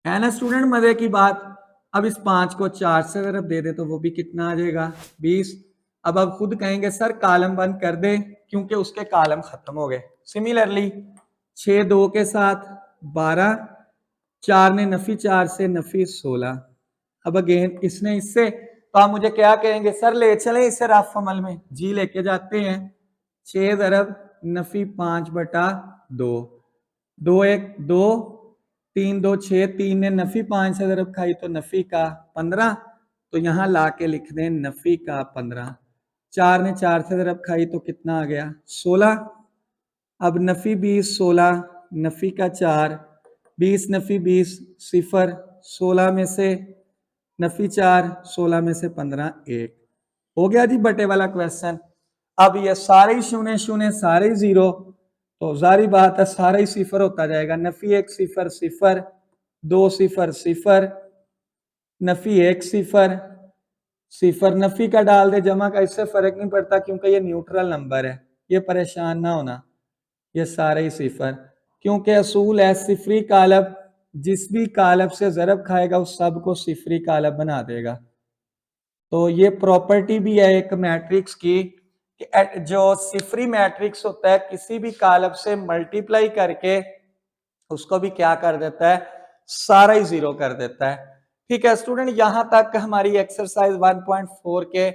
है ना स्टूडेंट मजे की बात। अब इस 5 को 4 से ज़रब दे दे तो वो भी कितना आ जाएगा? 20। अब आप खुद कहेंगे सर कॉलम बंद कर दे, क्योंकि उसके कॉलम खत्म हो गए। सिमिलरली 6 2 के साथ 12, 4 ने नफी 4 से नफी 16। अब अगेन इसने इससे, तो आप मुझे क्या कहेंगे? सर ले चले इसे रफ अमल में। जी लेके जाते हैं। 6 ज़रब नफी 5/2, 2 1 2, 3 2 6, 3 ने नफी 5 से ज़रब खाई तो नफी का 15, तो यहां ला के लिख दें नफी का 15। 4 ने 4 से ज़रब खाई तो कितना आ गया? 16। अब नफी 20 16, नफी का 4, 20 नफी 20 0, 16 में से नफी 4, 16 में से 15 1। हो गया जी बटे वाला क्वेश्चन। अब ये सारे ही शून्य शून्य, सारे ही 0, तो जारी बात है सारा ही 0 होता जाएगा। नफी 1 0 0, 2 सिफर सिफर, नफी 1 सिफर सिफर, नफी का डाल दे जमा का, इससे फर्क नहीं पड़ता क्योंकि ये न्यूट्रल नंबर है, ये परेशान ना होना, ये सारे ही सिफर, क्योंकि असूल है सिफरी कालब जिस भी कालब से ज़रब खाएगा उस सब को सिफरी कालब बना देगा। तो ये प्रॉपर्टी भी है एक मैट्रिक्स की कि जो सिफरी मैट्रिक्स होता है किसी भी कालब से मल्टीप्लाई करके उसको भी क्या कर देता है, सारा ही जीरो कर देता है। ठीक है स्टूडेंट, यहां तक हमारी एक्सरसाइज 1.4 के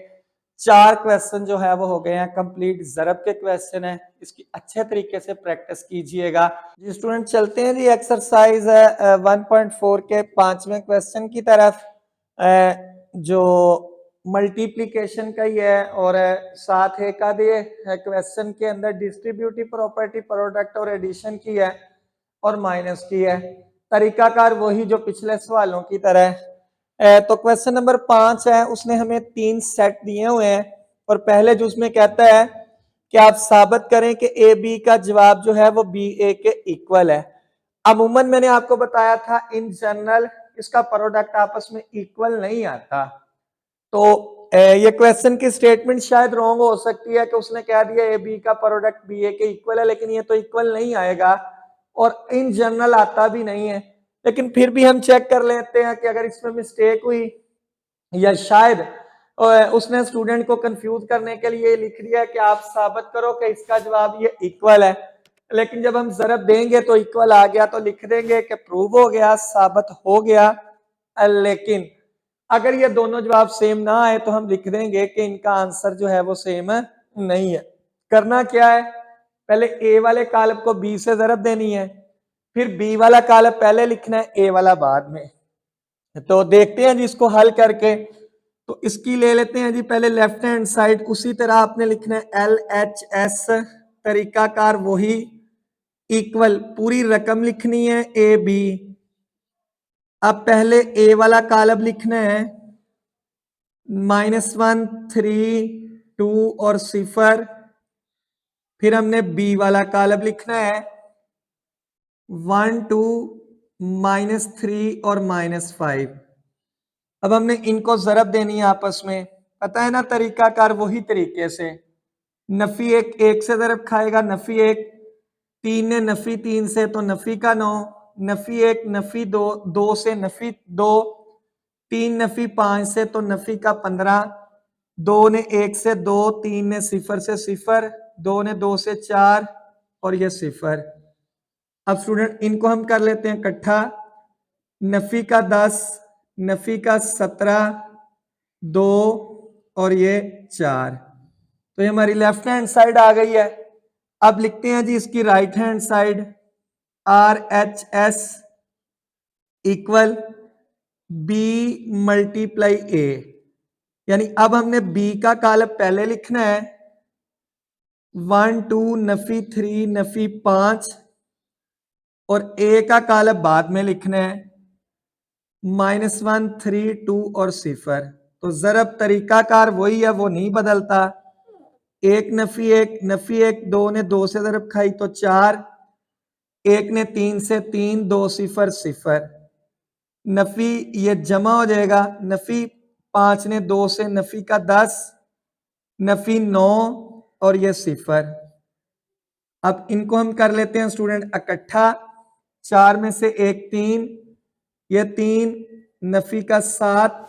4 क्वेश्चन जो है वो हो गए हैं कंप्लीट, ज़रब के क्वेश्चन है, इसकी अच्छे तरीके से प्रैक्टिस कीजिएगा जी स्टूडेंट। चलते हैं जी एक्सरसाइज 1.4 के 5वें क्वेश्चन की तरफ, जो मल्टीप्लिकेशन का ही है और साथ एक आधे क्वेश्चन के अंदर डिस्ट्रीब्यूटिव प्रॉपर्टी, प्रोडक्ट और एडिशन की है और माइनस की है। तरीकाकार वही जो पिछले सवालों की तरह है। तो क्वेश्चन नंबर 5 है, उसने हमें 3 सेट दिए हुए हैं और पहले जो उसमें कहता है कि आप साबित करें कि ए बी का जवाब जो है वो बी ए के इक्वल है। अमूमन मैंने आपको बताया था इन जनरल इसका प्रोडक्ट आपस में इक्वल नहीं आता। तो ये क्वेश्चन की स्टेटमेंट शायद रॉन्ग हो सकती है कि उसने कह दिया ए बी का प्रोडक्ट बी ए के इक्वल है, लेकिन ये तो इक्वल नहीं आएगा और इन जनरल आता भी नहीं है। लेकिन फिर भी हम चेक कर लेते हैं कि अगर इसमें मिस्टेक हुई या शायद उसने स्टूडेंट को कंफ्यूज करने के लिए लिख दिया कि आप साबित करो कि इसका जवाब ये इक्वल है, लेकिन जब हम ज़रब देंगे तो इक्वल आ गया तो लिख देंगे कि प्रूव हो गया, साबित हो गया। लेकिन अगर ये दोनों जवाब सेम ना आए तो हम लिख देंगे कि इनका आंसर जो है वो सेम नहीं है। करना क्या है, पहले ए वाले कालब को बी से ज़रब देनी है, फिर बी वाला कालब पहले लिखना है, ए वाला बाद में। तो देखते हैं जी इसको हल करके। तो इसकी ले लेते हैं जी पहले लेफ्ट हैंड साइड, उसी तरह आपने लिखना है एल एच एस, तरीकाकार वही, इक्वल पूरी रकम लिखनी है ए बी। अब पहले ए वाला कालब लिखना है -1 3 2 और सिफर, फिर हमने बी वाला कालब लिखना है 1 2 -3 और -5। अब हमने इनको ज़रब देनी है आपस में, पता है ना तरीकाकार वही तरीके से, नफी एक से ज़रब खाएगा, नफी 1, 3 ने नफी 3 से तो नफी का 9, नफी 1 नफी 2, 2 से नफी 2, 3 नफी 5 से तो नफी का 15, 2 ने 1 से 2, 3 ने सिफर से सिफर, 2 ने 2 से 4 और ये सिफर। अब स्टूडेंट इनको हम कर लेते हैं इकट्ठा, नफी का 10, नफी का 17, 2 और ये 4। तो ये हमारी लेफ्ट हैंड साइड आ गई है। अब लिखते हैं जी इसकी right hand side, R H S equal B multiply A, यानी अब हमने बी का कालब पहले लिखना है 1 2 नफी 3 नफी 5 और ए का कालब बाद में लिखना है -1 3 2 और सिफर। तो ज़रब तरीकाकार वही है, वो नहीं बदलता। एक नफी एक, नफी एक, 2 ने 2 से ज़रब खाई तो 4, 1 ने 3 से 3, 2 सिफर सिफर, नफी ये जमा हो जाएगा, नफी 5 ने 2 से नफी का 10, नफी 9 और ये सिफर। अब इनको हम कर लेते हैं स्टूडेंट इकट्ठा, 4 में से 1 3, ये 3, नफी का 7,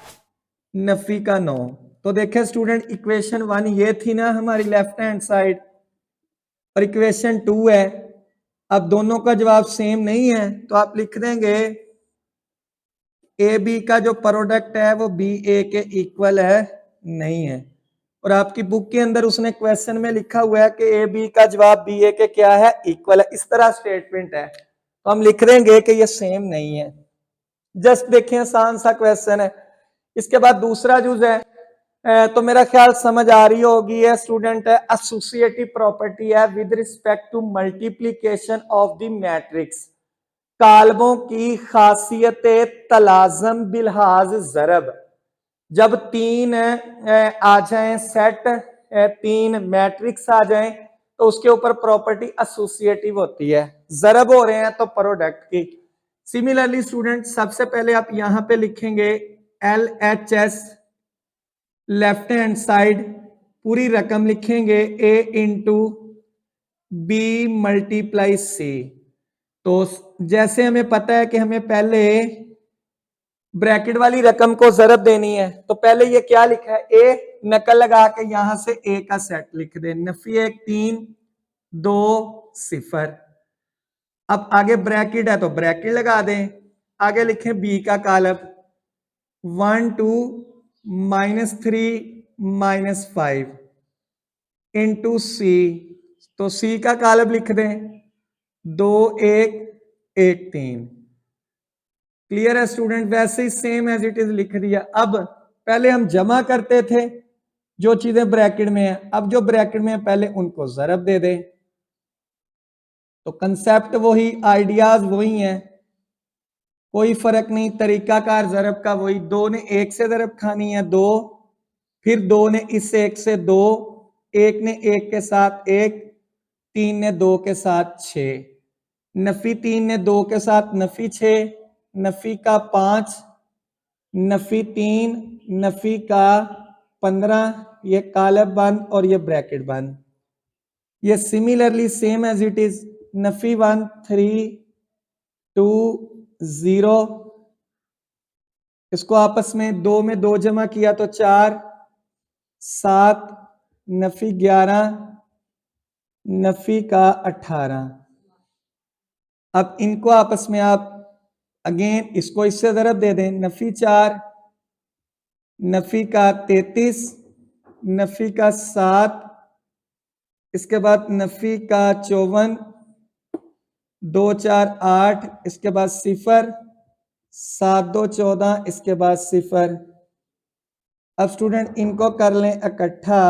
नफी का 9। तो देखें स्टूडेंट इक्वेशन 1 ये थी ना हमारी लेफ्ट हैंड साइड, और इक्वेशन 2 है। अब दोनों का जवाब सेम नहीं है तो आप लिख देंगे ए बी का जो प्रोडक्ट है वो बी ए के इक्वल है नहीं है, और आपकी बुक के अंदर उसने क्वेश्चन में लिखा हुआ है कि ए बी का जवाब बी ए के क्या है, इक्वल है, इस तरह स्टेटमेंट है, तो हम लिख देंगे कि ये सेम नहीं है। जस्ट देखें आसान सा क्वेश्चन है। इसके बाद दूसरा यूज है, तो मेरा ख्याल समझ आ रही होगी, है स्टूडेंट, एसोसिएटिव प्रॉपर्टी है with respect to multiplication of the matrix, कालबों की खासियत तलाजम बिलहाज ज़रब। जब 3 आ जाए सेट, 3 मैट्रिक्स आ जाए तो उसके ऊपर प्रॉपर्टी एसोसिएटिव होती है, ज़रब हो रहे हैं तो प्रोडक्ट की, सिमिलरली स्टूडेंट सबसे पहले आप यहां पे लिखेंगे LHS, लेफ्ट हैंड साइड पूरी रकम लिखेंगे A into B multiply C। तो जैसे हमें पता है कि हमें पहले ब्रैकेट वाली रकम को जरब देनी है, तो पहले ये क्या लिखा है, A नकल लगा के यहां से A का सेट लिख दे, नफी 1 3 2 0। अब आगे ब्रैकेट है तो ब्रैकेट लगा दें, आगे लिखें B का कालब 1 2 -3 -5 इंटू C, तो C का कालब लिख दें 2 1 1 3। क्लियर है स्टूडेंट? वैसे ही सेम एज इट इज लिख दिया। अब पहले हम जमा करते थे जो चीजें ब्रैकेट में है, अब जो ब्रैकेट में है पहले उनको जरब दे दें। तो कंसेप्ट वही, आइडियाज वही हैं, कोई फर्क नहीं, तरीकाकार जरब का वही। 2 ने 1 से जरब खानी है 2, फिर 2 ने इस 1 से 2, 1 ने 1 के साथ 1, 3 ने 2 के साथ 6, नफी 3 ने 2 के साथ नफी 6, नफी का 5, नफी 3, नफी का 15, ये कालब बंद और ये ब्रैकेट बंद। ये similarly same as it is, नफी 1 3 2 0, इसको आपस में 2 में 2 जमा किया तो 4 7, नफी 11, नफी का 18। अब इनको आपस में आप अगेन इसको इससे जरब दे दें, नफी 4, नफी का 33, नफी का 7, इसके बाद नफी का 54, 2 4 8, इसके बाद 0, 7 2 14, इसके बाद 0। अब स्टूडेंट इनको कर लें इकट्ठा,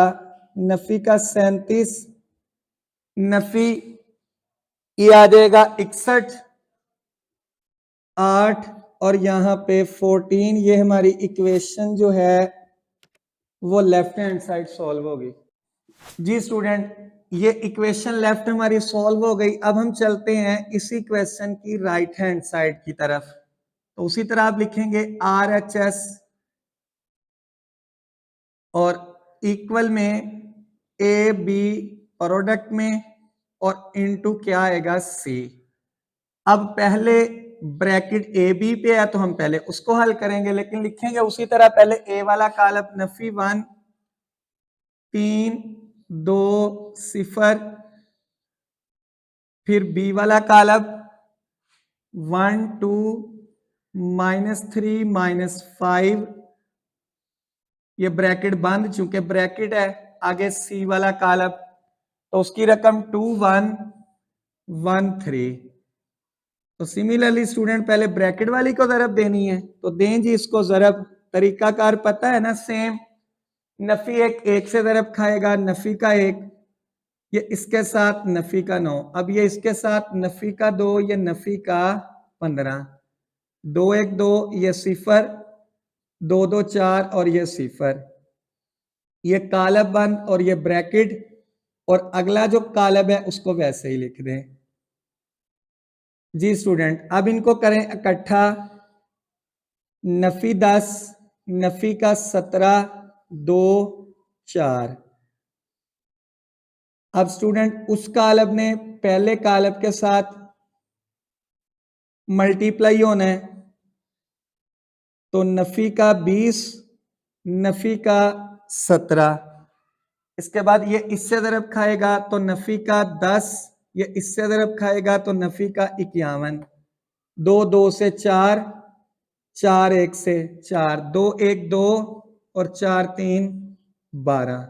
नफी का 37, नफी ये आ जाएगा 61 8 और यहां पे 14। ये हमारी इक्वेशन जो है वो लेफ्ट हैंड साइड सॉल्व होगी। जी स्टूडेंट, ये इक्वेशन लेफ्ट हमारी सॉल्व हो गई। अब हम चलते हैं इसी क्वेश्चन की राइट हैंड साइड की तरफ। तो उसी तरह आप लिखेंगे RHS और इक्वल में AB प्रोडक्ट में और इनटू क्या आएगा C। अब पहले ब्रैकेट AB पे है तो हम पहले उसको हल करेंगे, लेकिन लिखेंगे उसी तरह पहले A वाला कालब नफी 1 3 2 0, फिर B वाला कालब 1 2 -3 -5, ये ब्रैकेट बंद, चूंकि ब्रैकेट है। आगे C वाला कालब, तो उसकी रकम 2 1 1 3। तो सिमिलरली स्टूडेंट पहले ब्रैकेट वाली को जरब देनी है, तो दें जी इसको जरब। तरीकाकार पता है ना, सेम। नफी 1 से जरब खाएगा, नफी का 1, ये इसके साथ नफी का 9, अब ये इसके साथ नफी का 2, ये नफी का 15, 2 1 2, ये 0 2 2 4 और ये 0, ये कालब बंद और ये ब्रैकेट, और अगला जो कालब है उसको वैसे ही लिख दें। जी स्टूडेंट, अब इनको करें इकट्ठा, नफी 10, नफी का 17 2 4। अब स्टूडेंट उस कालब ने पहले कालब के साथ मल्टीप्लाई होना है, तो नफी का 20, नफी का 17, इसके बाद ये इससे जरब खाएगा तो नफी का 10, ये इससे जरब खाएगा तो नफी का 51, 2 2 से 4, 4 1 से 4, 2 1 2 और 4 3 12।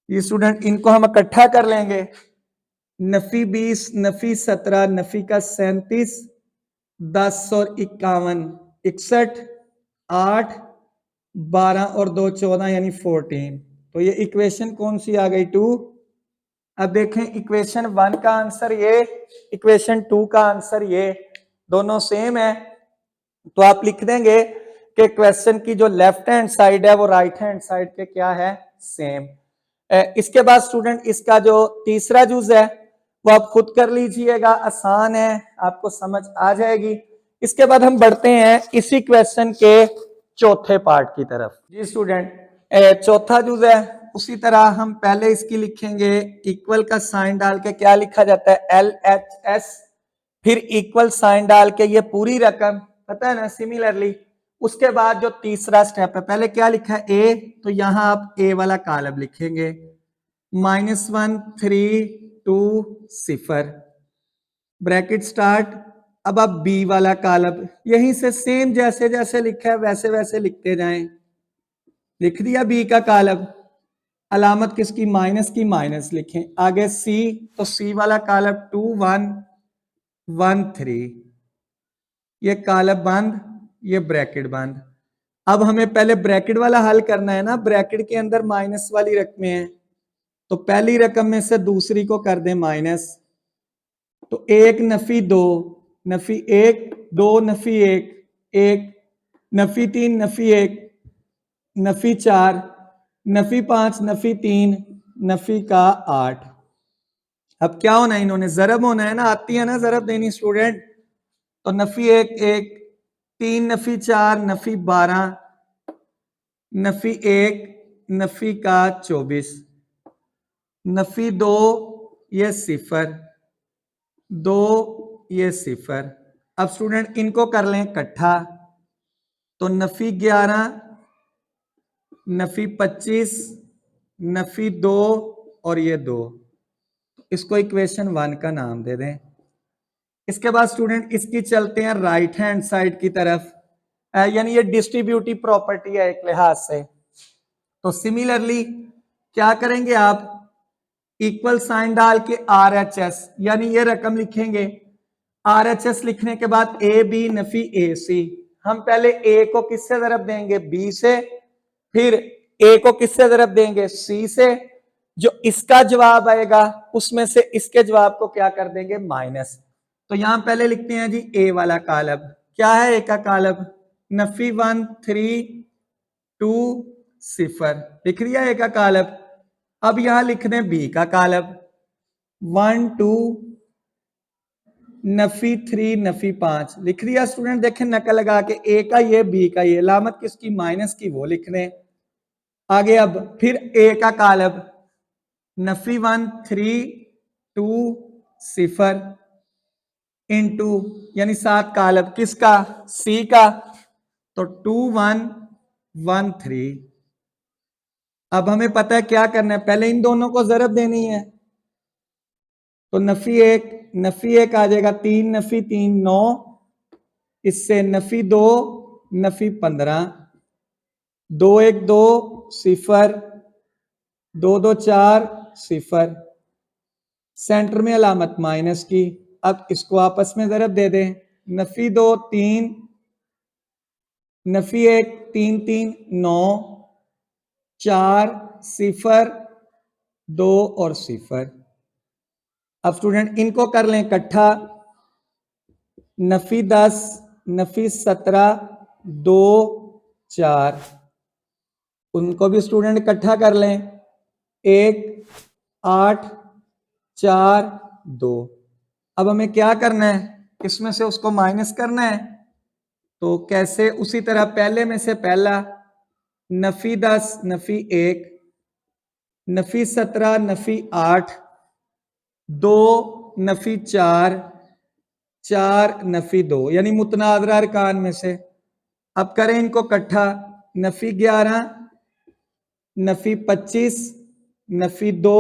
ये स्टूडेंट इनको हम इकट्ठा कर लेंगे, नफी 20, नफी 17, नफी का 37, 10 और 51 61, 8 12 और 2 14 यानी 14। तो ये इक्वेशन कौन सी आ गई? 2। अब देखें इक्वेशन 1 का आंसर ये, इक्वेशन 2 का आंसर ये, दोनों सेम है। तो आप लिख देंगे कि क्वेश्चन की जो लेफ्ट हैंड साइड है वो राइट हैंड साइड के क्या है? सेम। इसके बाद स्टूडेंट इसका जो तीसरा जुज है वो आप खुद कर लीजिएगा, आसान है, आपको समझ आ जाएगी। इसके बाद हम बढ़ते हैं इसी क्वेश्चन के चौथे पार्ट की तरफ। जी स्टूडेंट, चौथा जो है उसी तरह हम पहले इसकी लिखेंगे, इक्वल का साइन डाल के क्या लिखा जाता है, LHS, फिर इक्वल साइन डाल के ये पूरी रकम, पता है ना। सिमिलरली उसके बाद जो तीसरा स्टेप है, पहले क्या लिखा है A, तो यहां आप A वाला कॉलम लिखेंगे, -1 3 2 0 ब्रैकेट स्टार्ट। अब आप B वाला कॉलम यहीं से सेम जैसे जैसे लिखा है वैसे वैसे लिखते जाएं। लिख दिया B का कॉलम, अलामत किसकी, माइनस की, माइनस लिखें। आगे C, तो C वाला कॉलम 2 1 1 3, ये कॉलम बंद, ये ब्रैकेट बंद। अब हमें पहले ब्रैकेट वाला हल करना है ना, ब्रैकेट के अंदर माइनस वाली रकमें हैं, तो पहली रकम में से दूसरी को कर दें माइनस, तो 1 नफी 2 नफी 1 2 नफी 1 1 नफी 3 नफी 1 नफी 4 नफी 5 नफी 3 नफी का 8। अब क्या होना है, इन्होंने जरब होना है ना, आती है ना जरब देनी स्टूडेंट। तो नफी 1 1 3 नफी 4 नफी 12 नफी 1 नफी का 24 नफी 2 ये 0 2 ये 0। अब स्टूडेंट इनको कर लें इकट्ठा, तो नफी 11 नफी 25 नफी 2 और ये 2, इसको इक्वेशन 1 का नाम दे दें। इसके बाद स्टूडेंट इसकी चलते हैं राइट हैंड साइड की तरफ, यानी ये डिस्ट्रीब्यूटिव प्रॉपर्टी है एक लिहाज से। तो सिमिलरली क्या करेंगे आप, इक्वल साइन डाल के RHS, यानी ये रकम लिखेंगे। RHS लिखने के बाद AB नफी AC, हम पहले A को किससे ज़रब देंगे, B से, फिर A को किससे ज़रब देंगे, C से। जो इसका जवाब आएगा उसमें से इसके जवाब को क्या कर देंगे, माइनस। तो यहां पहले लिखते हैं जी A वाला कॉलम, क्या है A का कॉलम, नफी 1 3 2 0, लिख लिया A का कॉलम। अब यहां लिख दें B का कॉलम, 1 2 नफी 3 नफी 5, लिख लिया स्टूडेंट। देखें नकल लगा के, A का ये B का ये, अलामत किसकी, माइनस की, वो लिख दें। आगे अब फिर A का कॉलम, नफी 1 3 2 0 इंटू, यानी 7 कॉलम किसका, C का, तो 2 1 1 3। अब हमें पता है क्या करना है, पहले इन दोनों को ज़रब देनी है, तो नफी 1 आ जाएगा, 3 नफी 3 9, इससे नफी 2 नफी 15, 2 1 2 0 2 2 4 0, सेंटर में अलामत माइनस की। अब इसको आपस में ज़रब दे दें, नफी 2 3 नफी 1 3 3 9 4 0 2 और 0। अब स्टूडेंट इनको कर लें इकट्ठा, नफी 10 नफी 17 2 4, उनको भी स्टूडेंट इकट्ठा कर लें, 1 8 4 2। अब हमें क्या करना है, इसमें से उसको माइनस करना है। तो कैसे, उसी तरह पहले में से पहला, नफी 10 नफी 1 नफी 17 नफी 8 2 नफी 4 4 नफी 2, यानी मुतनाज़रा अरकान में से। अब करें इनको इकट्ठा, नफी 11 नफी 25 नफी 2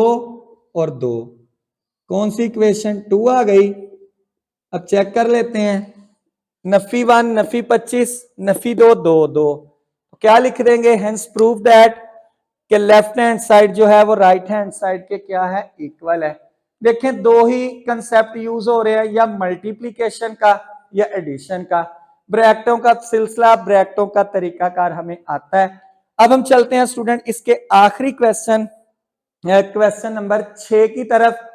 और 2, कौन सी इक्वेशन, 2 आ गई। अब चेक कर लेते हैं, नफी 1 नफी 25 नफी 2 2 2, क्या लिख देंगे, हेंस प्रूव दैट कि लेफ्ट हैंड साइड जो है वो राइट हैंड साइड के क्या है, इक्वल है। देखें दो ही कंसेप्ट यूज हो रहे हैं, या मल्टीप्लिकेशन का या एडिशन का। ब्रैकेटों का सिलसिला, ब्रैकेटों का तरीकाकार हमें आता है। अब हम चलते हैं स्टूडेंट इसके आखिरी क्वेश्चन, क्वेश्चन नंबर 6 की तरफ,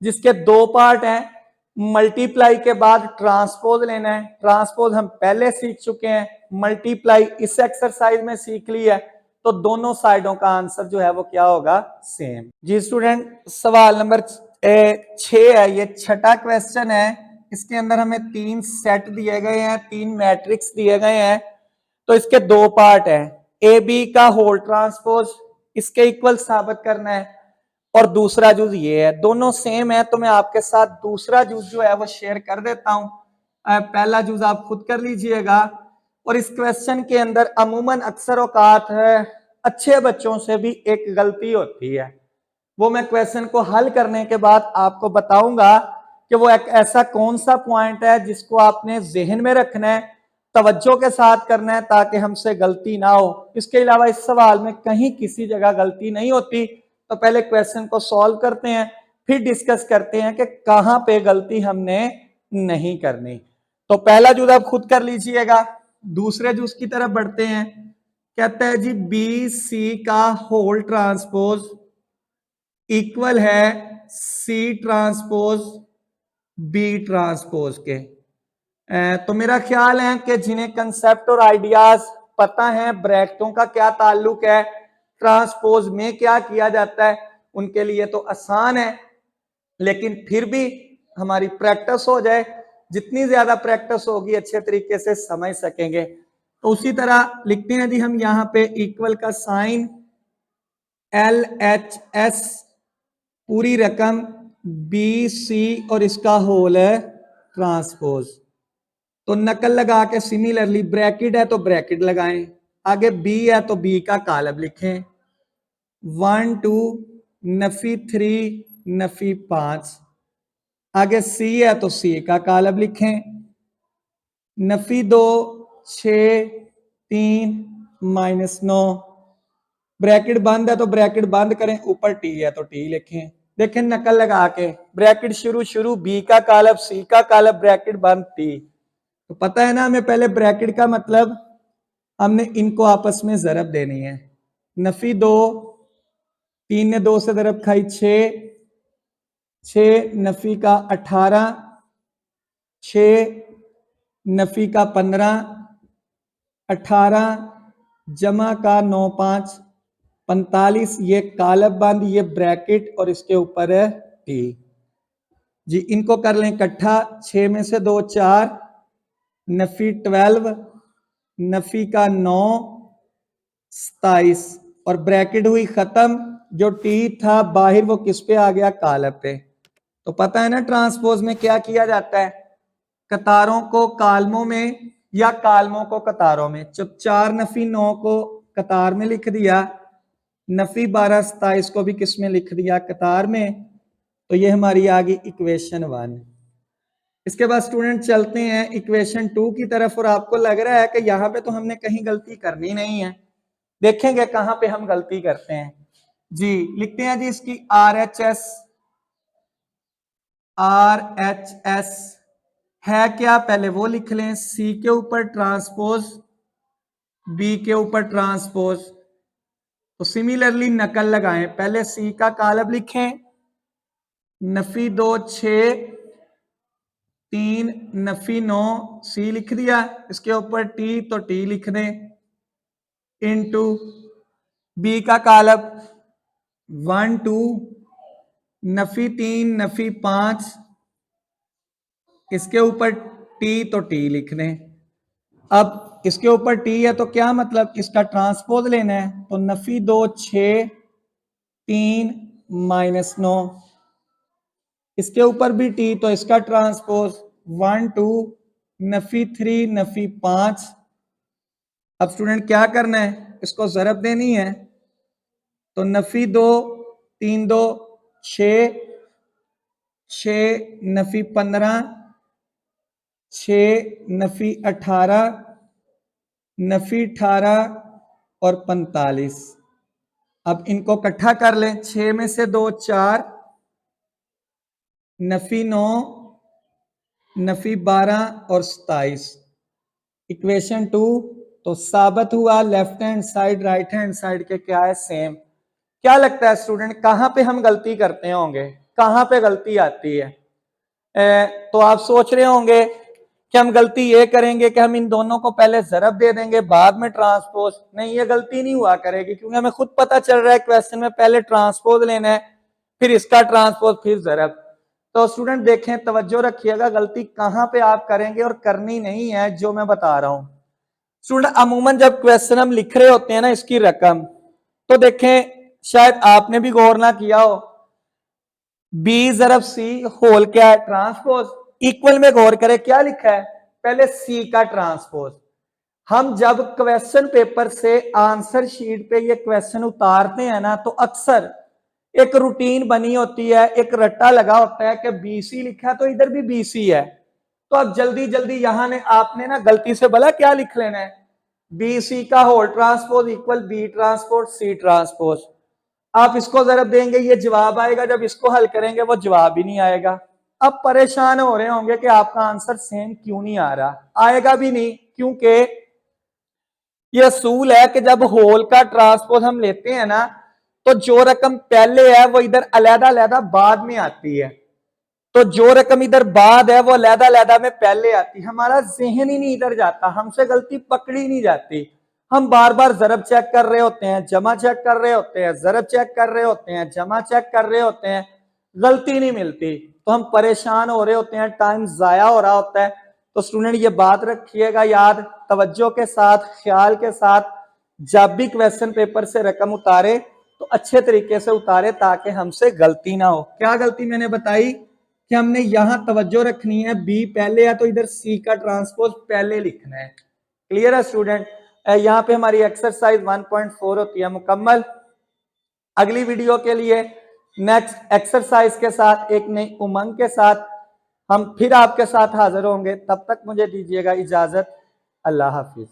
जिसके दो पार्ट हैं। मल्टीप्लाई के बाद ट्रांसपोज लेना है, ट्रांसपोज हम पहले सीख चुके हैं, मल्टीप्लाई इस एक्सरसाइज में सीख ली है, तो दोनों साइडों का आंसर जो है वो क्या होगा, सेम। जी स्टूडेंट, सवाल नंबर 6 है, ये छठा क्वेश्चन है इसके अंदर हमें 3 सेट दिए गए हैं, 3 मैट्रिक्स दिए गए हैं। तो इसके 2 पार्ट हैं, ए बी का होल ट्रांसपोज इसके इक्वल साबित करना है, और दूसरा जुज ये है। दोनों सेम है, तो मैं आपके साथ दूसरा जुज जो है वो शेयर कर देता हूं। पहला जुज आप खुद कर लीजिएगा। और इस क्वेश्चन के अंदर अमूमन अक्सर औकात है अच्छे बच्चों से भी एक गलती होती है, वो मैं क्वेश्चन को हल करने के बाद आपको बताऊंगा कि वो एक ऐसा कौन सा पॉइंट है जिसको आपने जहन में रखना है, तवज्जो के साथ करना है, ताकि हमसे गलती ना हो। इसके अलावा इस सवाल में कहीं किसी जगह गलती नहीं होती। तो पहले क्वेश्चन को सॉल्व करते हैं, फिर डिस्कस करते हैं कि कहां पे गलती हमने नहीं करनी। तो पहला जुज आप खुद कर लीजिएगा। दूसरे जुज की तरफ बढ़ते हैं। कहता है जी बी सी का होल ट्रांसपोज इक्वल है सी ट्रांसपोज बी ट्रांसपोज के। तो मेरा ख्याल है कि जिन्हें कंसेप्ट और आइडियाज पता है, ब्रैकेटों का क्या ताल्लुक है, ट्रांसपोज में क्या किया जाता है, उनके लिए तो आसान है। लेकिन फिर भी हमारी प्रैक्टिस हो जाए, जितनी ज्यादा प्रैक्टिस होगी अच्छे तरीके से समझ सकेंगे। तो उसी तरह लिखते हैं जी हम यहां पे इक्वल का साइन LHS पूरी रकम BC और इसका होल है ट्रांसपोज। तो नकल लगा के सिमिलरली ब्रैकेट है तो ब्रैकेट लगाएं, आगे बी है तो बी का कालब लिखें, 1 2 नफी 3 नफी 5। आगे सी है तो सी का कालब लिखें, नफी 2 6 3 -9। ब्रैकेट बंद है तो ब्रैकेट बंद करें, ऊपर टी है तो टी लिखें। देखें नकल लगा के, ब्रैकेट शुरू बी का कालब सी का कालब ब्रैकेट बंद टी। तो पता है ना हमें पहले ब्रैकेट का मतलब, हमने इनको आपस में जरब देनी है। नफी 2 3 ने 2 से जरब खाई 6 नफी का 18 6 नफी का 15 18 जमा का 9 5 45। ये कालब बंद, ये ब्रैकेट और इसके ऊपर है टी जी। इनको कर लें इकट्ठा, 6 में से 2 4 नफी 12 नफी का 9 27 और ब्रैकेट हुई खत्म। जो टी था बाहर वो किस पे आ गया, कालब पे। तो पता है ना ट्रांसपोज में क्या किया जाता है, कतारों को कालमों में या कालमों को कतारों में। जब 4 नफी 9 को कतार में लिख दिया, नफी 12 27 को भी किस में लिख दिया, कतार में। तो ये हमारी आ गई इक्वेशन 1। इसके बाद स्टूडेंट चलते हैं इक्वेशन 2 की तरफ, और आपको लग रहा है कि यहां पे तो हमने कहीं गलती करनी नहीं है। देखेंगे कहां पे हम गलती करते हैं जी। लिखते हैं जी इसकी RHS है क्या, पहले वो लिख लें। सी के ऊपर ट्रांसपोज, बी के ऊपर ट्रांसपोज। तो सिमिलरली नकल लगाएं, पहले सी का कालब लिखें, नफी 2 6 3 नफी 9 सी लिख दिया। इसके ऊपर टी तो टी लिख दें, इनटू बी का कालब 1 2 नफी 3 नफी 5, इसके ऊपर टी तो टी लिख दें। अब इसके ऊपर टी है तो क्या मतलब, इसका ट्रांसपोज लेना है। तो नफी 2 6 3 -9, इसके ऊपर भी टी तो इसका ट्रांसपोज 1 2 नफी 3 नफी 5। अब स्टूडेंट क्या करना है, इसको जरब देनी है। तो नफी 2 3 2 6 6 नफी 15 6 नफी 18 नफी 18 और 45। अब इनको इकट्ठा कर लें, 6 में से 2 4 नफी 9 नफी 12 और 27। इक्वेशन 2 तो साबित हुआ left hand side right hand side के क्या है, सेम। क्या लगता है स्टूडेंट कहां पे हम गलती करते होंगे, कहां पे गलती आती है? तो आप सोच रहे होंगे कि हम गलती ये करेंगे कि हम इन दोनों को पहले जरब दे देंगे बाद में ट्रांसपोज। नहीं, ये गलती नहीं हुआ करेगी, क्योंकि हमें खुद पता चल रहा है क्वेश्चन में पहले ट्रांसपोज लेना है, फिर इसका ट्रांसपोज, फिर जरब। तो स्टूडेंट देखें, तवज्जो रखिएगा, गलती कहां पे आप करेंगे और करनी नहीं है जो मैं बता रहा हूं। स्टूडेंट अमूमन जब क्वेश्चन हम लिख रहे होते हैं ना इसकी रकम, तो देखें शायद आपने भी गौर ना किया हो, बी ज़रब सी होल क्या है, ट्रांसपोज। इक्वल में गौर करें क्या लिखा है, पहले सी का ट्रांसपोज। हम जब क्वेश्चन पेपर से आंसर शीट पे ये क्वेश्चन उतारते हैं ना, तो अक्सर एक रूटीन बनी होती है, एक रट्टा लगा होता है कि बीसी लिखा है तो इधर भी बीसी है। तो अब जल्दी जल्दी यहां ने आपने ना गलती से बोला क्या लिख लेना है, बीसी का whole transpose equal B transpose C transpose. आप इसको जरूर देंगे, ये जवाब आएगा, जब इसको हल करेंगे वो जवाब ही नहीं आएगा। अब परेशान हो रहे होंगे कि आपका आंसर सेम क्यों नहीं आ रहा, आएगा भी नहीं, क्योंकि ये असूल है कि जब होल का ट्रांसपोज हम लेते हैं ना, तो जो रकम पहले है वो इधर अलहदा अलहदा बाद में आती है, तो जो रकम इधर बाद है वो अलहदा अलहदा में पहले आती है। हमारा जहन ही नहीं इधर जाता, हमसे गलती पकड़ी नहीं जाती। हम बार बार जरब चेक कर रहे होते हैं, जमा चेक कर रहे होते हैं, जरब चेक कर रहे होते हैं, जमा चेक कर रहे होते हैं, गलती नहीं मिलती, तो हम परेशान हो रहे होते हैं, टाइम जाया हो रहा होता है। तो स्टूडेंट ये बात रखिएगा याद, तवज्जो के साथ, ख्याल के साथ, जब भी क्वेश्चन पेपर से रकम उतारे तो अच्छे तरीके से उतारे ताकि हमसे गलती ना हो। क्या गलती मैंने बताई कि हमने यहां तवज्जो रखनी है, बी पहले है तो इधर सी का ट्रांसपोज पहले लिखना है। क्लियर है स्टूडेंट? यहाँ पे हमारी एक्सरसाइज 1.4 होती है मुकम्मल। अगली वीडियो के लिए नेक्स्ट एक्सरसाइज के साथ, एक नई उमंग के साथ हम फिर आपके साथ हाजिर होंगे। तब तक मुझे दीजिएगा इजाजत। अल्लाह हाफिज।